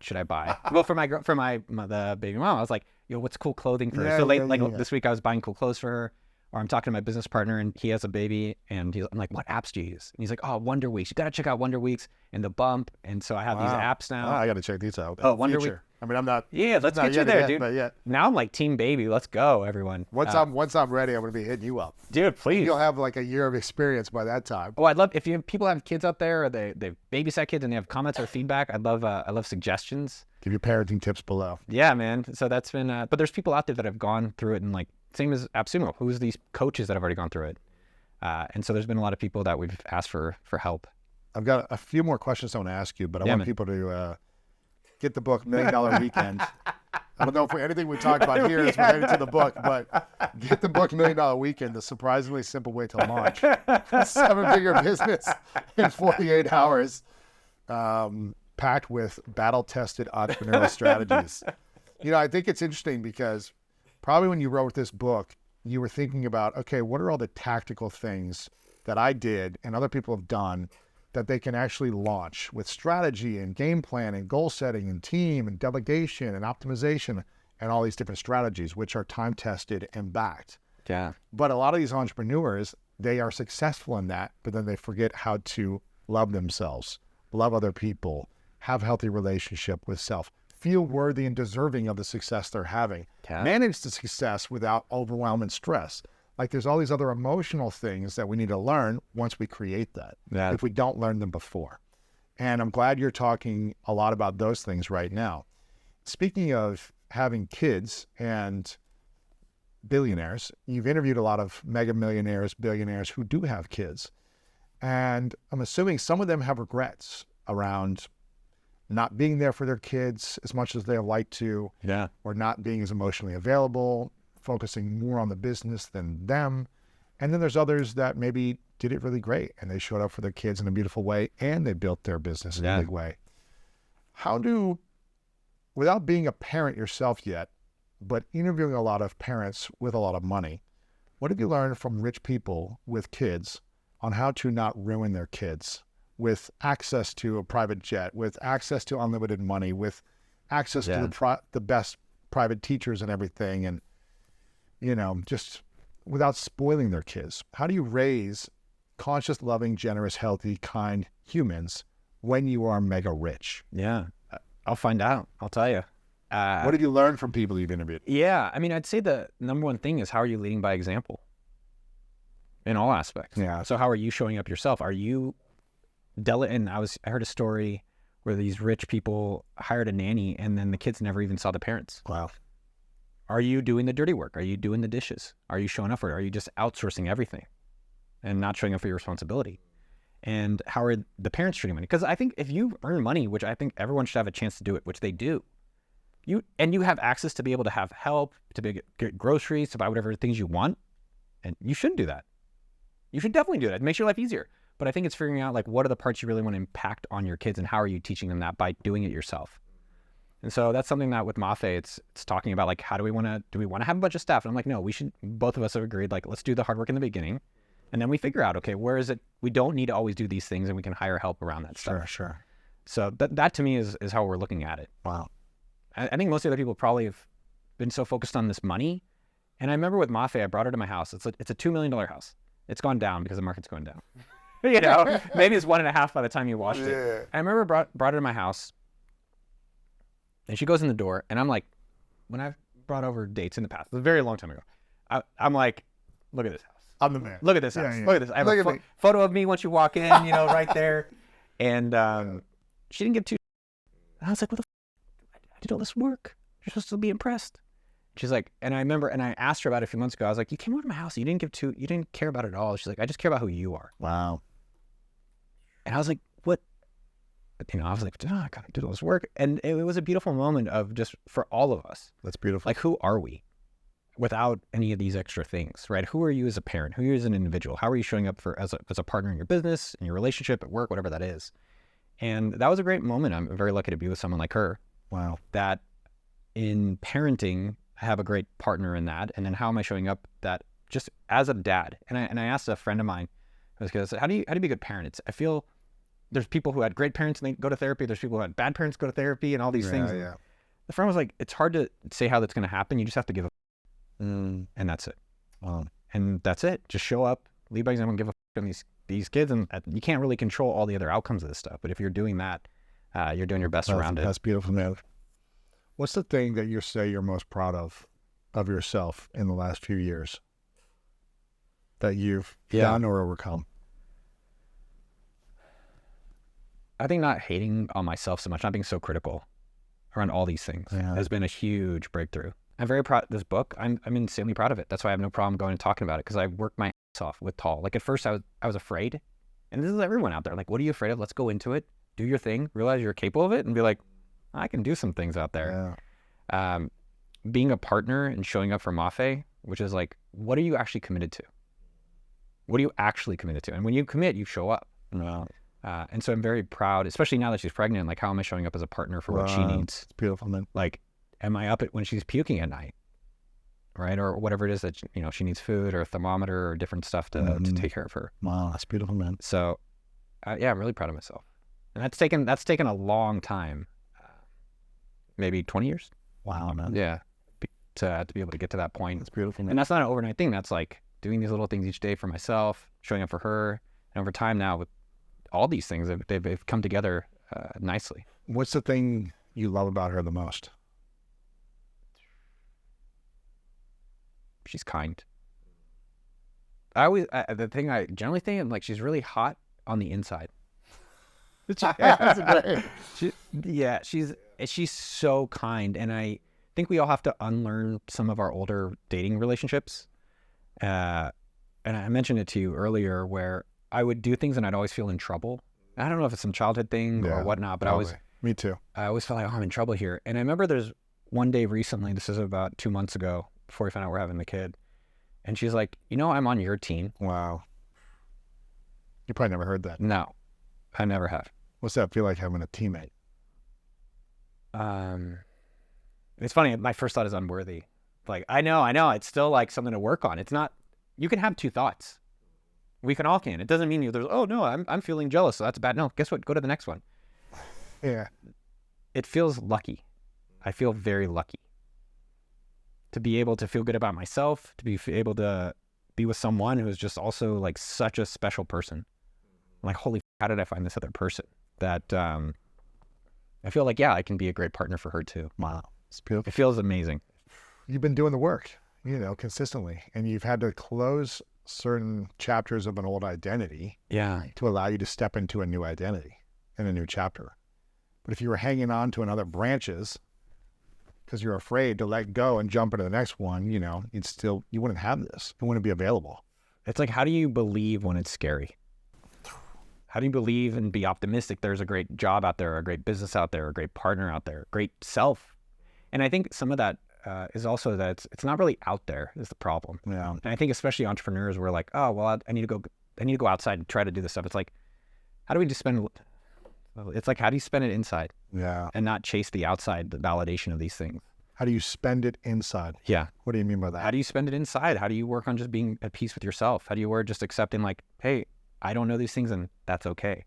should I buy? Well, for the baby mom, I was like, what's cool clothing for her? So this week I was buying cool clothes for her. Or I'm talking to my business partner and he has a baby and I'm like, what apps do you use? And he's like, oh, Wonder Weeks. You got to check out Wonder Weeks and The Bump. And so I have these apps now. I got to check these out. Oh, Wonder Week. I mean, I'm not. Yeah, let's get you there, dude. But yeah. Now I'm like team baby. Let's go, everyone. Once I'm ready, I'm going to be hitting you up. Dude, please. You'll have like a year of experience by that time. Oh, I'd love, if people have kids out there or they babysat kids and they have comments or feedback, I love suggestions. Give your parenting tips below. Yeah, man. So that's been, but there's people out there that have gone through it and like, same as AppSumo, who's these coaches that have already gone through it. And so there's been a lot of people that we've asked for help. I've got a few more questions I want to ask you, but I want people to get the book $1 Million Weekend. I don't know if anything we talked about here is related to the book, but get the book $1 Million Weekend, the surprisingly simple way to launch a 7-figure business in 48 hours, packed with battle-tested entrepreneurial strategies. I think it's interesting because probably when you wrote this book, you were thinking about, okay, what are all the tactical things that I did and other people have done that they can actually launch with strategy and game plan and goal setting and team and delegation and optimization and all these different strategies, which are time tested and backed. Yeah. But a lot of these entrepreneurs, they are successful in that, but then they forget how to love themselves, love other people, have healthy relationship with self, feel worthy and deserving of the success they're having, manage the success without overwhelm and stress. Like there's all these other emotional things that we need to learn once we create that, if we don't learn them before. And I'm glad you're talking a lot about those things right now. Speaking of having kids and billionaires, you've interviewed a lot of mega millionaires, billionaires who do have kids. And I'm assuming some of them have regrets around not being there for their kids as much as they like to, or not being as emotionally available, focusing more on the business than them. And then there's others that maybe did it really great and they showed up for their kids in a beautiful way and they built their business in a big way. Without being a parent yourself yet, but interviewing a lot of parents with a lot of money, what have you learned from rich people with kids on how to not ruin their kids with access to a private jet, with access to unlimited money, with access to the best private teachers and everything, and just without spoiling their kids? How do you raise conscious, loving, generous, healthy, kind humans when you are mega rich? Yeah, I'll find out. I'll tell you. What have you learned from people you've interviewed? Yeah, I mean, I'd say the number one thing is, how are you leading by example in all aspects? Yeah. So how are you showing up yourself? Are you and I heard a story where these rich people hired a nanny and then the kids never even saw the parents. Wow. Are you doing the dirty work? Are you doing the dishes? Are you showing up for it? Are you just outsourcing everything and not showing up for your responsibility? And how are the parents treating money? Because I think if you earn money, which I think everyone should have a chance to do it, which they do, you have access to be able to have help, to get groceries, to buy whatever things you want, and you shouldn't do that. You should definitely do that. It makes your life easier. But I think it's figuring out like what are the parts you really want to impact on your kids, and how are you teaching them that by doing it yourself. And so that's something that with Mafe, it's talking about like, how do we want to have a bunch of staff? And I'm like, no, both of us have agreed, like, let's do the hard work in the beginning. And then we figure out, okay, where is it? We don't need to always do these things, and we can hire help around that stuff. Sure. So that to me is how we're looking at it. Wow. I think most of the other people probably have been so focused on this money. And I remember with Mafe, I brought her to my house. It's a $2 million house. It's gone down because the market's going down. Maybe it's 1.5 by the time you watched it. I remember brought her to my house, and she goes in the door, and I'm like, when I've brought over dates in the past, a very long time ago, I'm like, look at this house. I'm the man. Look at this house. Yeah. Look at this. I have a photo of me once you walk in, right there. And she didn't give two. I was like, what the I did all this work. You're supposed to be impressed. She's like, and I remember, and I asked her about it a few months ago. I was like, you came over to my house. You didn't care about it at all. She's like, I just care about who you are. Wow. And I was like, what? I was like, I gotta do all this work. And it was a beautiful moment of just for all of us. That's beautiful. Like, who are we without any of these extra things, right? Who are you as a parent? Who are you as an individual? How are you showing up as a partner in your business, in your relationship, at work, whatever that is? And that was a great moment. I'm very lucky to be with someone like her. Wow. That in parenting, I have a great partner in that. And then how am I showing up that just as a dad? And I asked a friend of mine, I was how do you be a good parent? I feel there's people who had great parents and they go to therapy. There's people who had bad parents go to therapy and all these things. Yeah. The friend was like, it's hard to say how that's going to happen. You just have to give a and that's it. And that's it. Just show up, lead by example, and give a on these kids. And you can't really control all the other outcomes of this stuff. But if you're doing that, you're doing your best around it. That's beautiful, man. What's the thing that you say you're most proud of yourself in the last few years that you've done or overcome? I think not hating on myself so much, not being so critical around all these things has been a huge breakthrough. I'm very proud of this book. I'm insanely proud of it. That's why I have no problem going and talking about it, because I worked my ass off with Tall. Like at first I was afraid, and this is everyone out there. Like, what are you afraid of? Let's go into it, do your thing, realize you're capable of it, and be like, I can do some things out there. Yeah. Being a partner and showing up for Mafe, which is like, what are you actually committed to? What are you actually committed to? And when you commit, you show up. Wow. And so I'm very proud, especially now that she's pregnant. Like, how am I showing up as a partner for what she needs? It's beautiful, man. Like, am I up when she's puking at night, right? Or whatever it is that, she needs food or a thermometer or different stuff to take care of her. Wow, that's beautiful, man. So, yeah, I'm really proud of myself. And that's taken a long time, maybe 20 years. Wow, man. Yeah, to be able to get to that point. That's beautiful, man. And that's not an overnight thing. That's like doing these little things each day for myself, showing up for her. And over time now, with all these things, they've come together nicely. What's the thing you love about her the most? She's kind. The thing I generally think, I'm like, she's really hot on the inside. She's so kind. And I think we all have to unlearn some of our older dating relationships. And I mentioned it to you earlier, where I would do things and I'd always feel in trouble. I don't know if it's some childhood thing or whatnot, but Me too. I always felt like, I'm in trouble here. And I remember there's one day recently, this is about 2 months ago, before we found out we're having the kid. And she's like, I'm on your team. Wow. You probably never heard that. No, I never have. What's that feel like, having a teammate? It's funny. My first thought is unworthy. Like, I know. It's still like something to work on. It's not, you can have two thoughts. We all can. It doesn't mean there's, oh no, I'm feeling jealous, so that's bad. No, guess what? Go to the next one. Yeah. It feels lucky. I feel very lucky to be able to feel good about myself, to be able to be with someone who is just also like such a special person. I'm like, holy, how did I find this other person that I feel like, I can be a great partner for her too. Wow. It's beautiful. It feels amazing. You've been doing the work, consistently, and you've had to close certain chapters of an old identity to allow you to step into a new identity and a new chapter. But if you were hanging on to another branches because you're afraid to let go and jump into the next one, you wouldn't have this. It wouldn't be available. It's like, how do you believe when it's scary? How do you believe and be optimistic there's a great job out there, a great business out there, a great partner out there, a great self? And I think some of that is also that it's not really out there is the problem. Yeah. And I think especially entrepreneurs were like, oh, well, I need to go outside and try to do this stuff. It's like, how do we just spend, it's like, how do you spend it inside Yeah. and not chase the outside, the validation of these things? How do you spend it inside? Yeah. What do you mean by that? How do you spend it inside? How do you work on just being at peace with yourself? How do you work just accepting like, hey, I don't know these things and that's okay.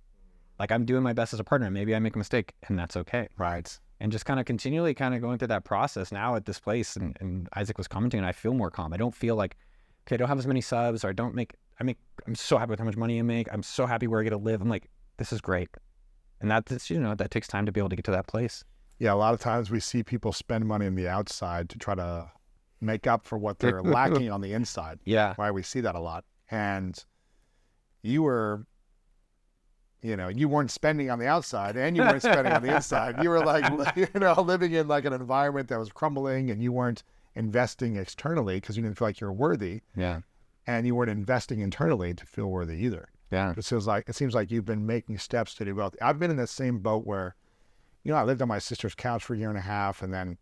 Like I'm doing my best as a partner. Maybe I make a mistake and that's okay. Right. And just kind of continually kind of going through that process now at this place. And Isaac was commenting and I feel more calm. I don't feel like, okay, I don't have as many subs or I'm so happy with how much money I make. I'm so happy where I get to live. I'm like, this is great. And that's, that takes time to be able to get to that place. Yeah, a lot of times we see people spend money on the outside to try to make up for what they're lacking on the inside. Yeah. Right? We see that a lot. And you were, you weren't spending on the outside and you weren't spending on the inside. You were like, living in like an environment that was crumbling and you weren't investing externally because you didn't feel like you're worthy. Yeah. And you weren't investing internally to feel worthy either. Yeah. It seems like you've been making steps to do both. I've been in the same boat where, I lived on my sister's couch for a year and a half, and then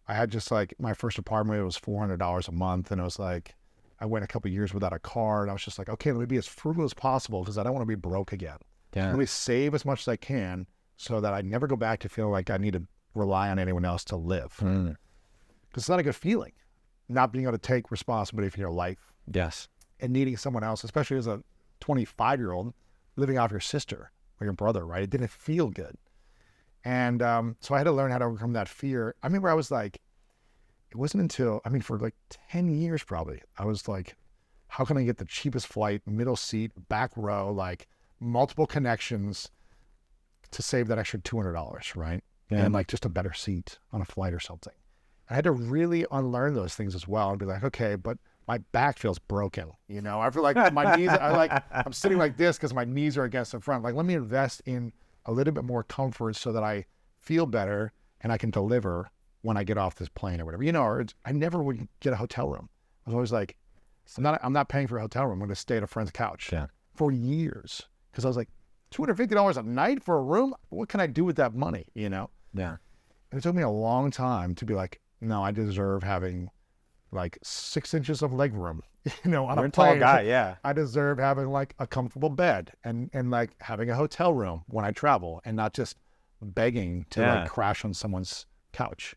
I had just like my first apartment. It was $400 a month, and it was like I went a couple of years without a car, and I was just like, okay, let me be as frugal as possible because I don't want to be broke again. Yeah. Let me save as much as I can so that I never go back to feel like I need to rely on anyone else to live. Because it's not a good feeling, not being able to take responsibility for your life. Yes. And needing someone else, especially as a 25-year-old living off your sister or your brother, right? It didn't feel good. And so I had to learn how to overcome that fear. I remember I was like, it wasn't until, for like 10 years probably, I was like, how can I get the cheapest flight, middle seat, back row, like multiple connections to save that extra $200, right? Yeah. And like just a better seat on a flight or something. I had to really unlearn those things as well and be like, okay, but my back feels broken. I feel like my knees, I'm sitting like this because my knees are against the front. Like, let me invest in a little bit more comfort so that I feel better and I can deliver when I get off this plane or whatever. Or I never would get a hotel room. I was always like, I'm not paying for a hotel room. I'm going to stay at a friend's couch for years. Because I was like, $250 a night for a room? What can I do with that money? Yeah. And it took me a long time to be like, no, I deserve having like 6 inches of leg room, on You're a a tall plane. guy, yeah. I deserve having like a comfortable bed and like having a hotel room when I travel and not just begging to like crash on someone's couch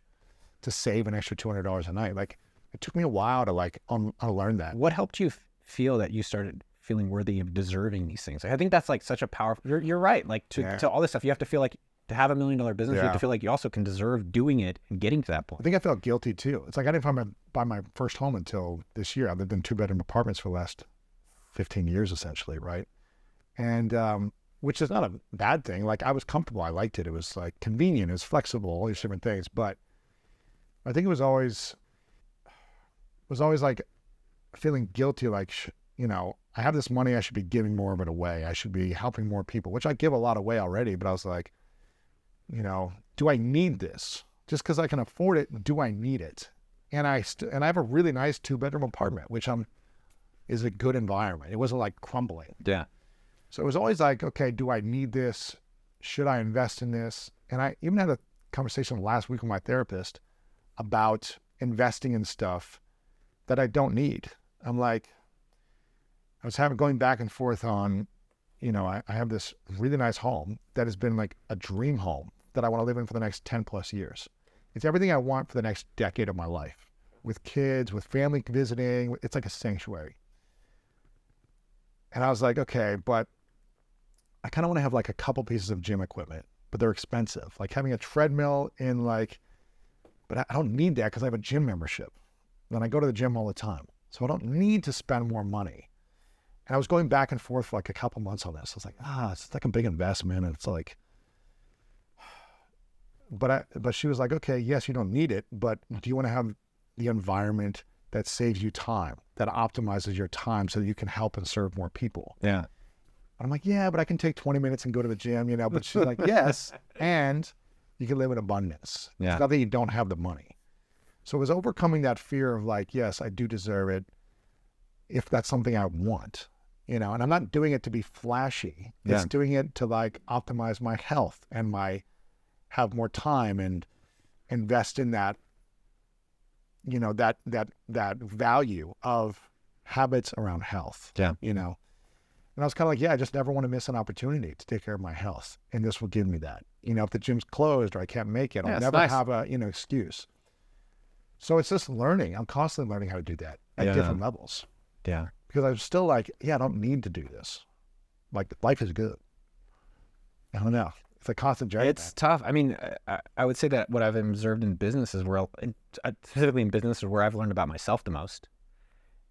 to save an extra $200 a night. Like it took me a while to like unlearn that. What helped you feel that you started feeling worthy of deserving these things? I think that's like such a powerful, you're right. Like to all this stuff, you have to feel like to have $1 million business, you have to feel like you also can deserve doing it and getting to that point. I think I felt guilty too. It's like I didn't buy my first home until this year. I lived in 2-bedroom apartments for the last 15 years essentially, right? And which is not a bad thing. Like I was comfortable. I liked it. It was like convenient. It was flexible, all these different things. But I think it was always like feeling guilty, like, I have this money. I should be giving more of it away. I should be helping more people, which I give a lot away already. But I was like, do I need this? Just because I can afford it, do I need it? And I have a really nice 2-bedroom apartment, which is a good environment. It wasn't like crumbling. Yeah. So it was always like, okay, do I need this? Should I invest in this? And I even had a conversation last week with my therapist about investing in stuff that I don't need. I'm like, I was going back and forth on, I have this really nice home that has been like a dream home that I want to live in for the next 10 plus years. It's everything I want for the next decade of my life, with kids, with family visiting. It's like a sanctuary. And I was like, okay, but I kind of want to have like a couple pieces of gym equipment, but they're expensive. Like having a treadmill but I don't need that because I have a gym membership. And I go to the gym all the time. So I don't need to spend more money. And I was going back and forth for like a couple months on this. I was like, it's like a big investment. And it's like, but she was like, okay, yes, you don't need it, but do you want to have the environment that saves you time, that optimizes your time so that you can help and serve more people? Yeah. And I'm like, yeah, but I can take 20 minutes and go to the gym, but she's like, yes, and you can live in abundance. Yeah. It's not that you don't have the money. So it was overcoming that fear of like, yes, I do deserve it if that's something I want, and I'm not doing it to be flashy. It's doing it to like optimize my health and have more time and invest in that that value of habits around health. Yeah. And I was kind of like, I just never want to miss an opportunity to take care of my health, and this will give me that. If the gym's closed or I can't make it, I'll it's never nice. have a excuse. So it's just learning. I'm constantly learning how to do that at different levels. Yeah. Because I'm still like, I don't need to do this. Like, life is good. I don't know. It's a constant journey. It's tough. I mean, I would say that what I've observed in business is specifically in business is where I've learned about myself the most.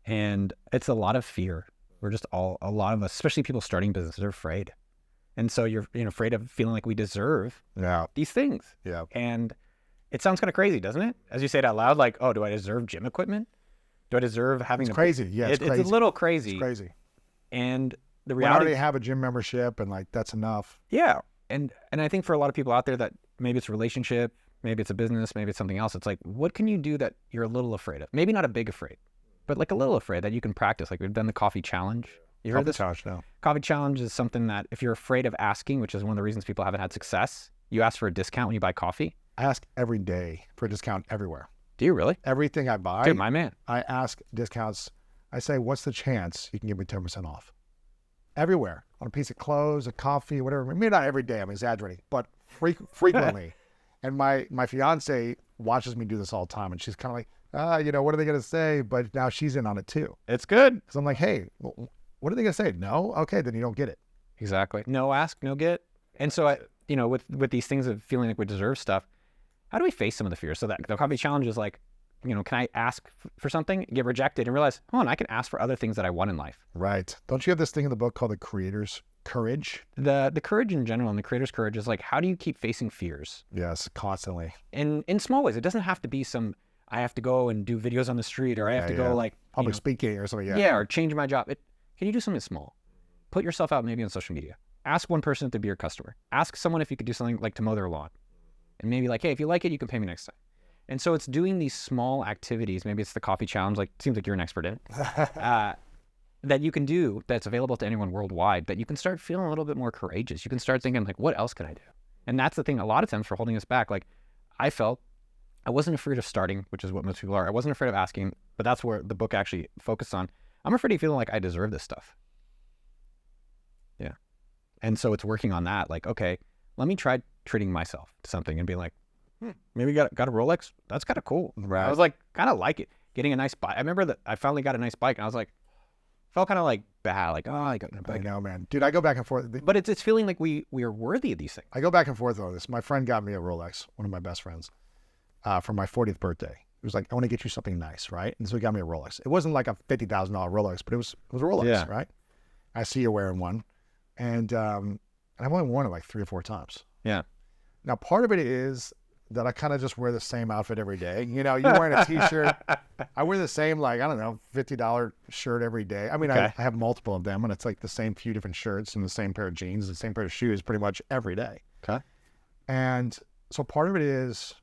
And it's a lot of fear. We're just a lot of us, especially people starting businesses, are afraid. And so you're afraid of feeling like we deserve these things. Yeah. And it sounds kind of crazy, doesn't it? As you say it out loud, like, oh, do I deserve gym equipment? Do I deserve having It's crazy. Yeah, it's crazy. It's a little crazy. It's crazy. And the When I reality, already have a gym membership, and like, that's enough. yeah. And I think for a lot of people out there that maybe it's a relationship, maybe it's a business, maybe it's something else. It's like, what can you do that you're a little afraid of? Maybe not a big afraid, but like a little afraid that you can practice. Like, we've done the coffee challenge. You heard this? Challenge, no. Coffee challenge is something that if you're afraid of asking, which is one of the reasons people haven't had success, you ask for a discount when you buy coffee. I ask every day for a discount everywhere. Do you really? Everything I buy, Dude, my man. I ask discounts. I say, what's the chance you can give me 10% off? Everywhere. On a piece of clothes, a coffee, whatever. Maybe not every day, I'm exaggerating, but frequently. And my fiance watches me do this all the time, and she's kind of like, what are they going to say? But now she's in on it too. It's good. So I'm like, hey, what are they going to say? No? Okay, then you don't get it. Exactly. No ask, no get. And so, with these things of feeling like we deserve stuff, how do we face some of the fears? So that the coffee challenge is like, can I ask for something, get rejected, and realize, I can ask for other things that I want in life. Right. Don't you have this thing in the book called The Creator's Courage? The courage in general and the creator's courage is like, how do you keep facing fears? Yes, constantly. And in small ways. It doesn't have to be I have to go and do videos on the street, or I have to go like public speaking or something. Yeah, or change my job. Can you do something small? Put yourself out maybe on social media. Ask one person to be your customer. Ask someone if you could do something like to mow their lawn. And maybe like, hey, if you like it, you can pay me next time. And so it's doing these small activities. Maybe it's the coffee challenge, like it seems like you're an expert in it, that you can do that's available to anyone worldwide, that you can start feeling a little bit more courageous. You can start thinking like, what else can I do? And that's the thing a lot of times for holding us back. Like, I felt I wasn't afraid of starting, which is what most people are. I wasn't afraid of asking, but that's where the book actually focused on. I'm afraid of feeling like I deserve this stuff. Yeah. And so it's working on that. Like, okay, let me try treating myself to something and be like, maybe got a Rolex. That's kind of cool. Right. I was like, kind of like it. Getting a nice bike. I remember that I finally got a nice bike, and I was like, felt kind of like bad. Like, I got a bike. I know, man. Dude, I go back and forth. But it's feeling like we are worthy of these things. I go back and forth on this. My friend got me a Rolex, one of my best friends, for my 40th birthday. He was like, I want to get you something nice, right? And so he got me a Rolex. It wasn't like a $50,000 Rolex, but it was a Rolex, right? I see you wearing one. And I've only worn it like 3 or 4 times. Yeah. Now, part of it is that I kind of just wear the same outfit every day. You're wearing a t-shirt. I wear the same, like, I don't know, $50 shirt every day. I mean, I have multiple of them, and it's like the same few different shirts and the same pair of jeans, the same pair of shoes pretty much every day. Okay. And so part of it is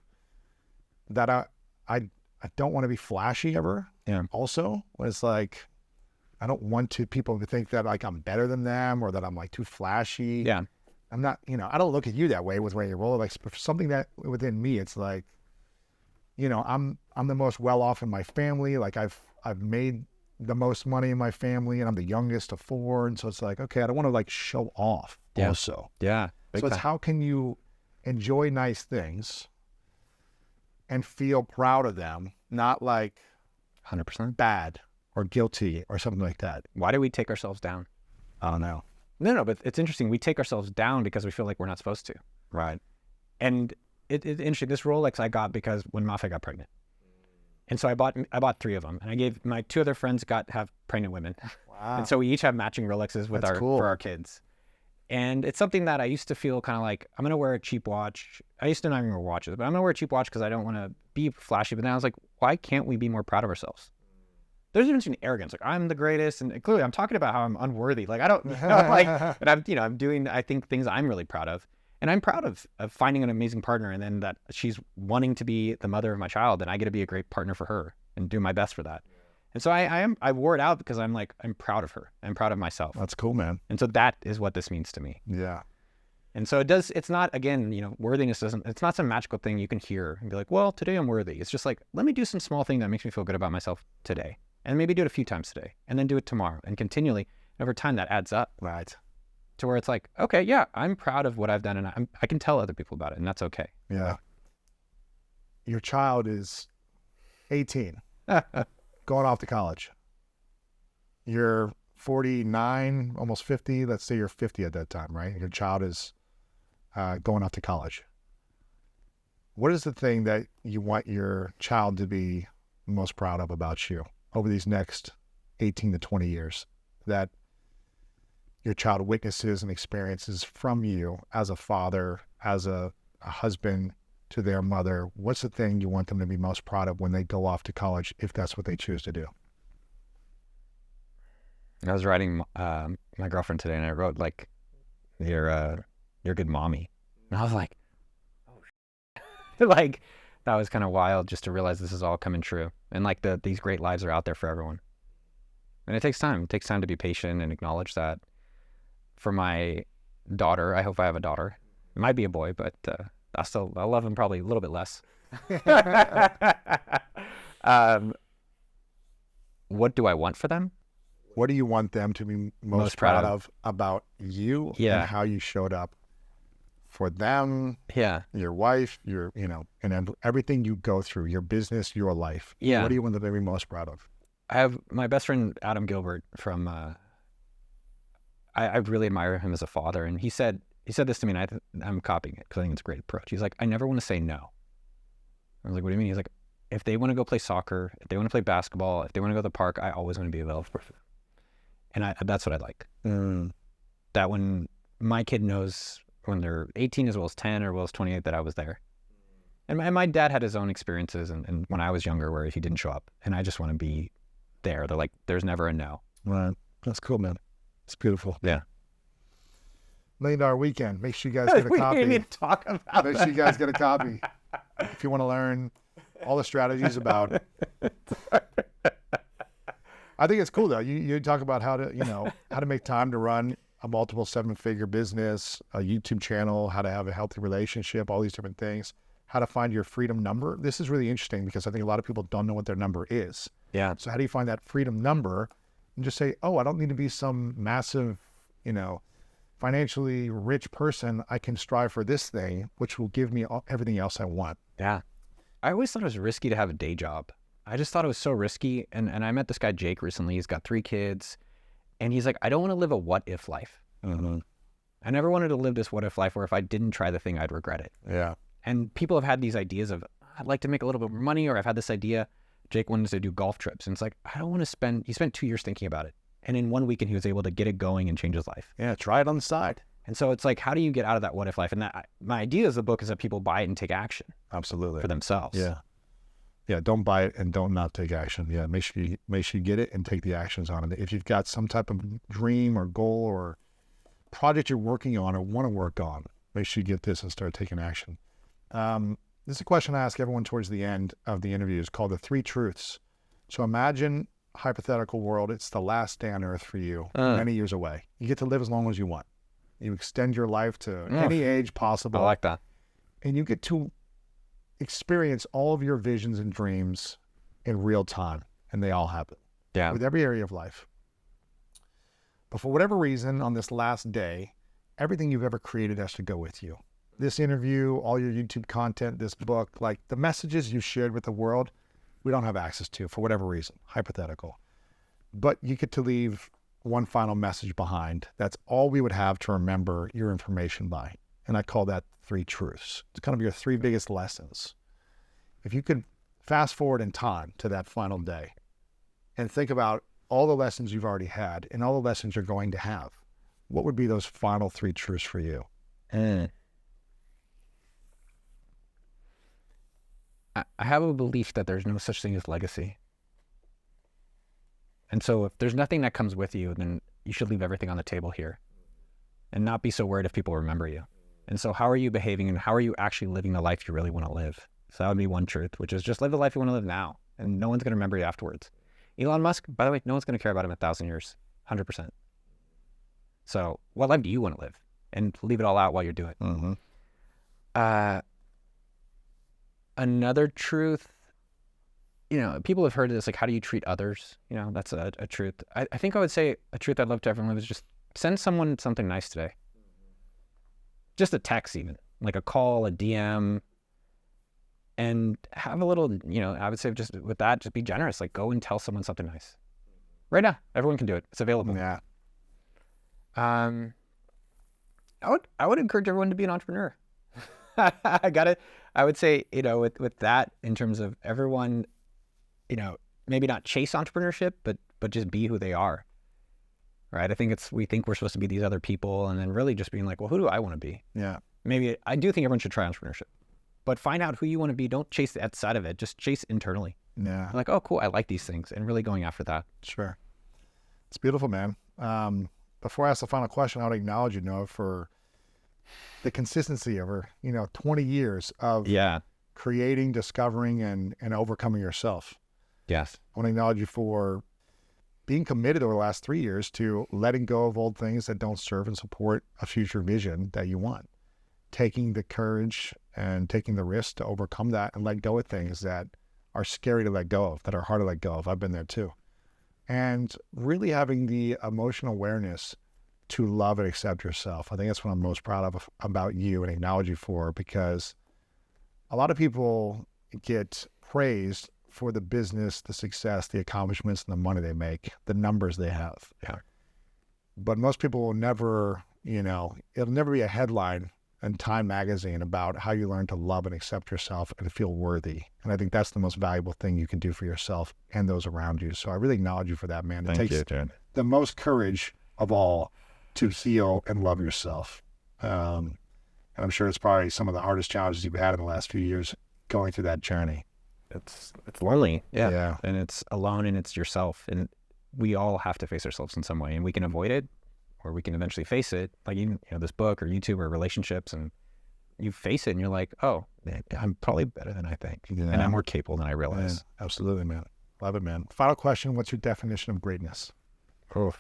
that I don't want to be flashy ever. Yeah. Also, it's like, I don't want people to think that like I'm better than them or that I'm like too flashy. Yeah. I'm not, I don't look at you that way with wearing your Rolex, but for something that within me, it's like, I'm the most well off in my family. Like I've made the most money in my family, and I'm the youngest of 4. And so it's like, okay, I don't want to like show off also. Yeah. So it's how can you enjoy nice things and feel proud of them, not like 100% bad or guilty or something like that. Why do we take ourselves down? I don't know. No, but it's interesting. We take ourselves down because we feel like we're not supposed to. Right. And it's interesting. This Rolex I got because when Mafe got pregnant. And so I bought 3 of them, and I gave my 2 other friends have pregnant women. Wow. And so we each have matching Rolexes with for our kids. And it's something that I used to feel kind of like, I'm going to wear a cheap watch. I used to not even wear watches, but I'm going to wear a cheap watch because I don't want to be flashy. But then I was like, why can't we be more proud of ourselves? There's a difference between arrogance. Like, I'm the greatest. And clearly I'm talking about how I'm unworthy. Like, I don't, but I'm doing, I think, things I'm really proud of. And I'm proud of finding an amazing partner, and then that she's wanting to be the mother of my child, and I get to be a great partner for her and do my best for that. And so I wore it out because I'm proud of her. I'm proud of myself. That's cool, man. And so that is what this means to me. Yeah. And so it's not, again, worthiness it's not some magical thing you can hear and be like, well, today I'm worthy. It's just like, let me do some small thing that makes me feel good about myself today. And maybe do it a few times today and then do it tomorrow and continually. Over time, that adds up. Right. To where it's like, okay, yeah, I'm proud of what I've done and I can tell other people about it, and that's okay. Yeah. Your child is 18, going off to college. You're 49, almost 50. Let's say you're 50 at that time, right? Your child is going off to college. What is the thing that you want your child to be most proud of about you over these next 18 to 20 years that your child witnesses and experiences from you as a father, as a husband to their mother? What's the thing you want them to be most proud of when they go off to college, if that's what they choose to do? I was writing my girlfriend today, and I wrote, like, you're a good mommy. And I was like, oh, like, that was kind of wild just to realize this is all coming true. And like these great lives are out there for everyone. And it takes time. It takes time to be patient and acknowledge that. For my daughter, I hope I have a daughter. It might be a boy, but I love him probably a little bit less. What do I want for them? What do you want them to be most proud of about you and how you showed up for them, your wife, and everything you go through, your business, your life? Yeah. What do you want them to be most proud of? I have my best friend, Adam Gilbert, from, I really admire him as a father. And he said this to me, and I'm copying it because I think it's a great approach. He's like, I never want to say no. I was like, what do you mean? He's like, if they want to go play soccer, if they want to play basketball, if they want to go to the park, I always want to be available for them. And that's what I like. That when my kid knows when they're 18 as well as 10 or as well as 28 that I was there. And my dad had his own experiences and when I was younger where he didn't show up. And I just want to be there. They're like, there's never a no. Right. That's cool, man. It's beautiful. Yeah. $1 Million Weekend. Make sure you guys get a copy. We need to talk about Make sure you guys get a copy. If you want to learn all the strategies about I think it's cool though. You talk about how to make time to run a multiple 7-figure business, a YouTube channel, how to have a healthy relationship, all these different things, how to find your freedom number. This is really interesting because I think a lot of people don't know what their number is. Yeah. So how do you find that freedom number and just say, oh, I don't need to be some massive, financially rich person. I can strive for this thing, which will give me everything else I want. Yeah. I always thought it was risky to have a day job. I just thought it was so risky. And I met this guy, Jake, recently. He's got 3 kids. And he's like, I don't want to live a what-if life. Mm-hmm. I never wanted to live this what-if life where if I didn't try the thing, I'd regret it. Yeah. And people have had these ideas of, I'd like to make a little bit more money, or I've had this idea. Jake wanted to do golf trips. And it's like, I don't want to he spent 2 years thinking about it. And in 1 weekend, he was able to get it going and change his life. Yeah, try it on the side. And so it's like, how do you get out of that what-if life? And my idea of the book is that people buy it and take action. Absolutely. For themselves. Yeah. Yeah, don't buy it and don't not take action. Yeah, make sure you get it and take the actions on it. If you've got some type of dream or goal or project you're working on or want to work on, make sure you get this and start taking action. This is a question I ask everyone towards the end of the interview. It's called the 3 truths. So imagine a hypothetical world. It's the last day on earth for you, many years away. You get to live as long as you want. You extend your life to any age possible. I like that. And you get to experience all of your visions and dreams in real time, and they all happen. Yeah. With every area of life. But for whatever reason, on this last day, everything you've ever created has to go with you. This interview, all your YouTube content, this book, like the messages you shared with the world, we don't have access to for whatever reason, hypothetical. But you get to leave one final message behind. That's all we would have to remember your information by. And I call that 3 truths. It's kind of your 3 biggest lessons. If you could fast forward in time to that final day and think about all the lessons you've already had and all the lessons you're going to have, what would be those final 3 truths for you? I have a belief that there's no such thing as legacy. And so if there's nothing that comes with you, then you should leave everything on the table here and not be so worried if people remember you. And so how are you behaving and how are you actually living the life you really want to live? So that would be one truth, which is just live the life you want to live now and no one's going to remember you afterwards. Elon Musk, by the way, no one's going to care about him in 1,000 years, 100%. So what life do you want to live? and leave it all out while you're doing it. Mm-hmm. Another truth, people have heard of this, like, how do you treat others? That's a truth. I think I would say a truth I'd love to everyone is just send someone something nice today. Just a text even, like a call, a DM, and have a little, I would say just with that, just be generous. Like, go and tell someone something nice. Right now, everyone can do it. It's available. Yeah. I would encourage everyone to be an entrepreneur. I would say, with that, in terms of everyone, maybe not chase entrepreneurship, but just be who they are. Right? I think we think we're supposed to be these other people, and then really just being like, well, who do I want to be? Yeah. Maybe I do think everyone should try entrepreneurship, but find out who you want to be. Don't chase the outside of it. Just chase internally. Yeah. Like, oh, cool. I like these things, and really going after that. Sure. It's beautiful, man. Before I ask the final question, I would acknowledge you, Noah, for the consistency over, 20 years of creating, discovering, and overcoming yourself. Yes. I want to acknowledge you for being committed over the last 3 years to letting go of old things that don't serve and support a future vision that you want. Taking the courage and taking the risk to overcome that and let go of things that are scary to let go of, that are hard to let go of. I've been there too. And really having the emotional awareness to love and accept yourself. I think that's what I'm most proud of about you and acknowledge you for, because a lot of people get praised for the business, the success, the accomplishments, and the money they make, the numbers they have. Yeah. But most people will never, it'll never be a headline in Time magazine about how you learn to love and accept yourself and feel worthy. And I think that's the most valuable thing you can do for yourself and those around you. So I really acknowledge you for that, man. It takes the most courage of all to heal and love yourself. And I'm sure it's probably some of the hardest challenges you've had in the last few years going through that journey. It's lonely. Yeah. And it's alone, and it's yourself. And we all have to face ourselves in some way, and we can avoid it, or we can eventually face it. Like, even, this book or YouTube or relationships, and you face it and you're like, oh, I'm probably better than I think. Yeah. And I'm more capable than I realize. Yeah, absolutely, man. Love it, man. Final question. What's your definition of greatness? Oh.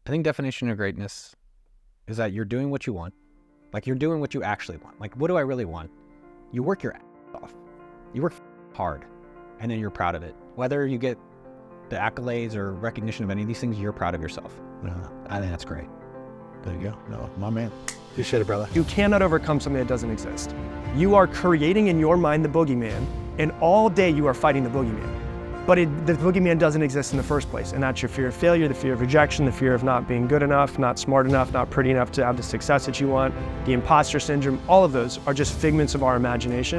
I think definition of greatness is that you're doing what you want. Like, you're doing what you actually want. Like, what do I really want? You work your ass off. You work hard, and then you're proud of it. Whether you get the accolades or recognition of any of these things, you're proud of yourself. I think that's great. There you go. No, my man. Appreciate it, brother. You cannot overcome something that doesn't exist. You are creating in your mind the boogeyman, and all day you are fighting the boogeyman. But the boogeyman doesn't exist in the first place, and that's your fear of failure, the fear of rejection, the fear of not being good enough, not smart enough, not pretty enough to have the success that you want, the imposter syndrome. All of those are just figments of our imagination,